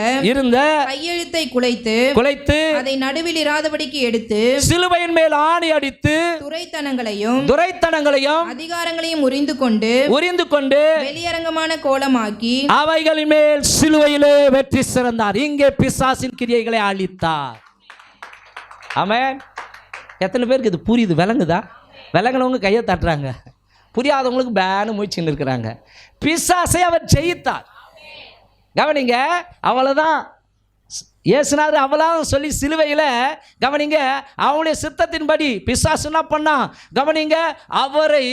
கையெழுத்தை குலைத்து அதை நடுவில் இராதபடிக்கு எடுத்து சிலுவையின் மேல் ஆணி அடித்து துரைத்தனங்களையும் அதிகாரங்களையும் உரிந்து கொண்டு வெளியரங்கமான கோலமாக்கி அவைகளின் மேல் சிலுவையிலே வெற்றி சிறந்தார். இங்கே பிசாசின் கிரியைகளை அழித்தார். ஆமென். எத்தனை பேருக்கு இது புரியுது? விளங்குதா? விளங்குனவங்க கையை தட்டுறாங்க, புரியாதவங்களுக்கு பேனு முயற்சின்னு இருக்கிறாங்க. பிசாசை அவர் ஜெயித்தார். கவனிங்க, அவ்வளவுதான். இயேசுநாதர் அவளாம் சொல்லி சிலுவையில் கவனிங்க, அவனுடைய சித்தத்தின்படி பிசாசு என்ன பண்ணான் கவனிங்க, அவரை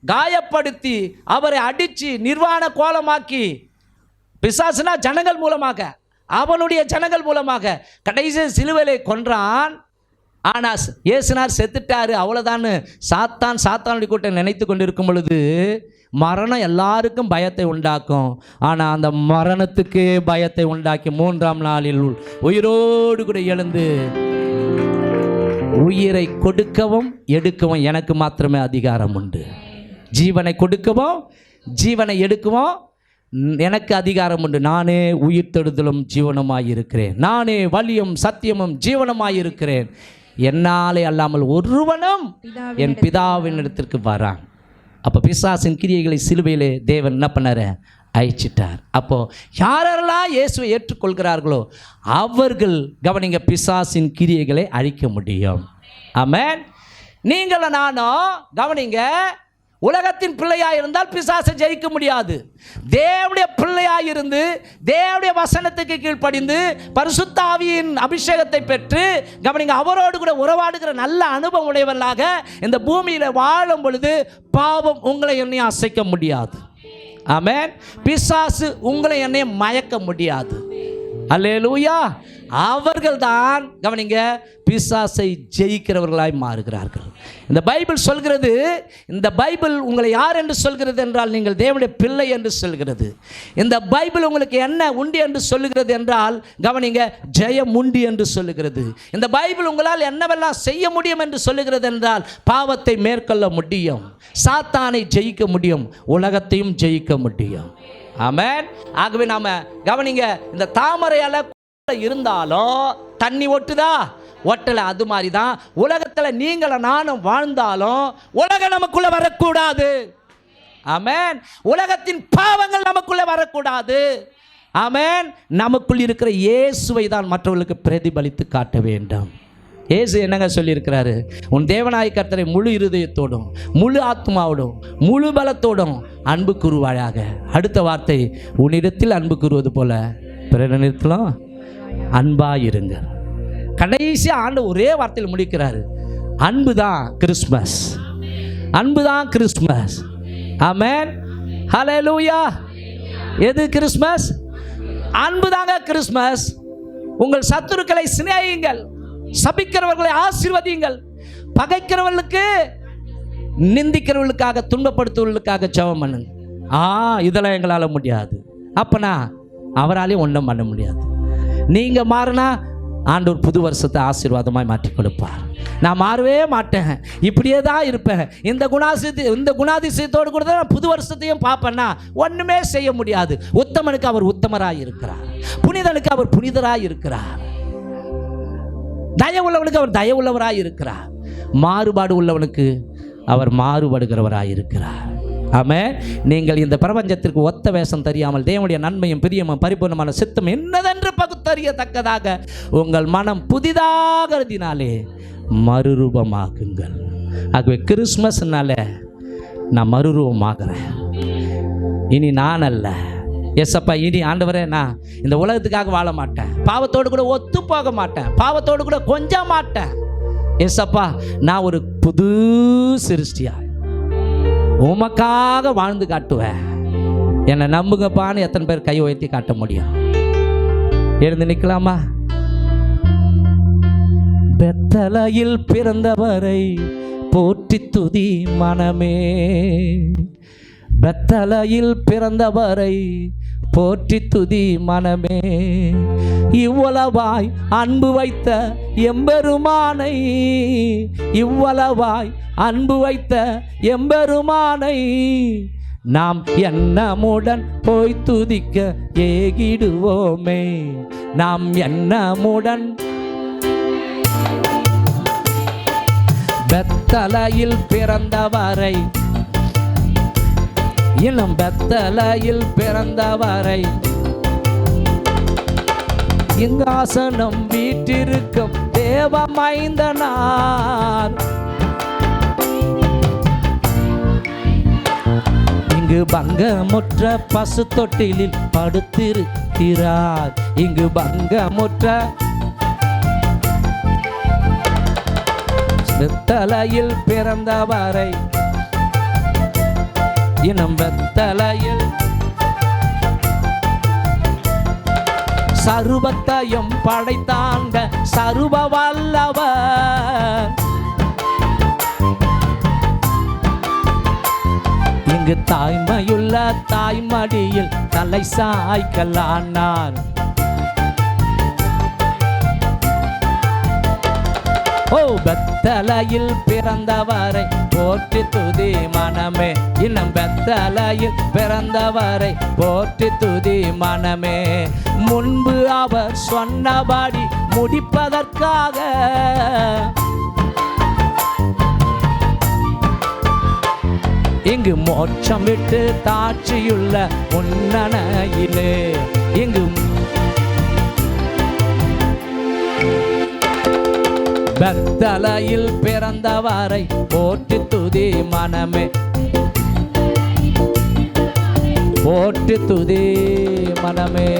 காயப்படுத்தி அவரை அடித்து நிர்வாண கோலமாக்கி, பிசாசுனா ஜனங்கள் மூலமாக, அவனுடைய ஜனங்கள் மூலமாக கடைசி சிலுவையிலே கொன்றான். ஆனால் இயேசுநாதர் செத்துட்டாரு, அவ்வளோதான். சாத்தானுடைய கூட்டம் நினைத்து கொண்டிருக்கும் பொழுது மரணம் எல்லாருக்கும் பயத்தை உண்டாக்கும். ஆனால் அந்த மரணத்துக்கு பயத்தை உண்டாக்கி 3ஆம் நாளில் உயிரோடு கூட எழுந்து உயிரை கொடுக்கவும் எடுக்கவும் எனக்கு மாத்திரமே அதிகாரம் உண்டு. ஜீவனை கொடுக்கவும் ஜீவனை எடுக்கவும் எனக்கு அதிகாரம் உண்டு. நானே உயிர் தெழுதலும் ஜீவனமாயிருக்கிறேன், நானே வழியும் சத்தியமும் ஜீவனமாயிருக்கிறேன். என்னாலே அல்லாமல் ஒருவனும் என் பிதாவின் இடத்திற்கு வரான். அப்போ பிசாசின் கிரியைகளை சிலுவையிலே தேவன் என்ன பண்ணாரு? அழிச்சிட்டார். அப்போ யாரெல்லாம் இயேசுவை ஏற்றுக்கொள்கிறார்களோ அவர்கள் கவனிங்க பிசாசின் கிரியைகளை அழிக்க முடியும். ஆமென். நீங்களும் நானும் கவனிங்க, உலகத்தின் பிள்ளையாக இருந்தால் பிசாசை ஜெயிக்க முடியாது. தேவனுடைய பிள்ளையாக இருந்து தேவனுடைய வசனத்துக்கு கீழ்ப்படிந்து பரிசுத்த ஆவியின் அபிஷேகத்தை பெற்று கவனிங்க அவரோடு கூட உறவாடுகிற நல்ல அனுபவம் உடையவர்களாக இந்த பூமியில் வாழும் பொழுது பாவம் உங்களை என்னையும் அசைக்க முடியாது. ஆமென். பிசாசு உங்களை என்னையும் மயக்க முடியாது. அல்லேலூயா. அவர்கள்தான் கவனிங்க பிசாசை ஜெயிக்கிறவர்களாய் மாறுகிறார்கள். இந்த பைபிள் சொல்கிறது, இந்த பைபிள் உங்களை யார் என்று சொல்கிறது என்றால் நீங்கள் தேவனுடைய பிள்ளை என்று சொல்கிறது. இந்த பைபிள் உங்களுக்கு என்ன உண்டு என்று சொல்லுகிறது என்றால் கவனிங்க ஜெயம் உண்டு என்று சொல்லுகிறது. இந்த பைபிள் உங்களால் என்னவெல்லாம் செய்ய முடியும் என்று சொல்லுகிறது என்றால் பாவத்தை மேற்கொள்ள முடியும், சாத்தானை ஜெயிக்க முடியும், உலகத்தையும் ஜெயிக்க முடியும். ஆமென். ஆகவே நாம கவனிங்க, இந்த தாமரை அலை இருந்தாலும் தண்ணி ஒட்டுதா? ஒட்டலை. அது மாதிரி தான் உலகத்தில் நீங்களும் நானும் வாழ்ந்தாலும் உலகம் நமக்குள்ள வரக்கூடாது. ஆமென். உலகத்தின் பாவங்கள் நமக்குள்ள வரக்கூடாது. ஆமென். நமக்குள் இருக்கிற இயேசுவை தான் மற்றவர்களுக்கு பிரதிபலித்து காட்ட வேண்டும். இயேசு என்னங்க சொல்லியிருக்கிறாரு? உன் தேவனாய கர்த்தரை முழு இருதயத்தோடும் முழு ஆத்மாவோடும் முழு பலத்தோடும் அன்பு கூறுவாயாக. அடுத்த வார்த்தை, உன்னிடத்தில் அன்பு கூறுவது போல பிறனிடத்திலும் அன்பாயிருங்க. கடைசி ஆண்டு ஒரே வார்த்தையில் முடிக்கிறாரு, அன்பு தான் கிறிஸ்மஸ், அன்பு தான் கிறிஸ்மஸ். ஆமென். ஹல்லேலூயா. எது கிறிஸ்மஸ்? அன்பு தாங்க கிறிஸ்மஸ். உங்கள் சத்துருக்களை சிநேகியுங்கள், சபிக்கிறவர்களை ஆசீர்வதியுங்கள், பகைக்கிறவர்களுக்கு நிந்திக்கிறவர்களுக்காக துன்பப்படுத்துவர்களுக்காக ஜெபம் பண்ணுங்க. இதெல்லாம் எங்களால் முடியாது. அப்பனா அவராலையும் ஒன்றும் பண்ண முடியாது. நீங்கள் மாறினா ஆண்டவர் புது வருஷத்தை ஆசீர்வாதமாய் மாற்றி கொடுப்பார். நான் மாறவே மாட்டேன், இப்படியே தான் இருப்பேன், இந்த குணாதிசயத்தோடு கூட தான் நான் புது வருஷத்தையும் பார்ப்பேன்னா ஒன்றுமே செய்ய முடியாது. உத்தமனுக்கு அவர் உத்தமராய் இருக்கிறார், புனிதனுக்கு அவர் புனிதராய் இருக்கிறார், தயவுள்ளவனுக்கு அவர் தயவுள்ளவராய் இருக்கிறார், மாறுபாடு உள்ளவனுக்கு அவர் மாறுபடுகிறவராய் இருக்கிறார். ஆமென். நீங்கள் இந்த பிரபஞ்சத்திற்கு ஒத்த வேஷம் தெரியாமல் தேவனுடைய நன்மையும் பிரியமும் பரிபூர்ணமான சித்தம் என்னதென்று பகுத்தறியத்தக்கதாக உங்கள் மனம் புதிதாகிறதினாலே மறுரூபமாகுங்கள். ஆகவே கிறிஸ்மஸ்னால நான் மறுரூபமாகிறேன். இனி நான் அல்ல, எஸ்அப்பா, இனி ஆண்டவரே நான் இந்த உலகத்துக்காக வாழ மாட்டேன், பாவத்தோடு கூட ஒத்து போக மாட்டேன், பாவத்தோடு கூட கொஞ்ச மாட்டேன். எஸ்அப்பா, நான் ஒரு புது சிருஷ்டியா உமக்காக வாழ்ந்து காட்டுவேன், என்னை நம்புங்கப்பான்னு எத்தனை பேர் கை உயர்த்தி காட்ட முடியும்? எழுந்து நிற்கலாமா? பெத்தலையில் பிறந்தவரை போற்றி துதி மனமே, பெத்தலையில் பிறந்தவரை போற்றி துதி மனமே, இவ்வளவாய் அன்பு வைத்த எம்பெருமானை, இவ்வளவாய் அன்பு வைத்த எம்பெருமானை நாம் எண்ணமுடன் போய் துதிக்க ஏகிடுவோமே, நாம் எண்ணமுடன். பெத்தலையில் பிறந்தவரை, இளம் பெத்தலையில் பிறந்தவரை, சிங்காசனம் வீற்றிருக்கும் தேவ மைந்தனார், இங்கு பங்கமுற்ற பசு தொட்டிலில் படுத்திருக்கிறார், இங்கு பங்கமுற்ற பெத்தலையில் பிறந்தவரை, இனம் பெத்தலையில் சர்வத்தையும் படைத்தாங்க சர்வ வல்லவர், இங்கு தாய்மையுள்ள தாய்மடியில் தலை சாய்க்கலானார். ஓ பெத்தலையில் பிறந்தவரை போற்றி துதி மனமே, இன்னும் பெத்தலையில் பிறந்தவரை போற்றி துதி மனமே, முன்பு அவர் சொன்னபடி முடிப்பதற்காக இங்கு மோட்சம் விட்டு தாட்சியுள்ள உன்னணையிலே, இங்கு பெத்தலையில் பிறந்தவரை போற்றி துதி மனமே, போற்றி துதி மனமே.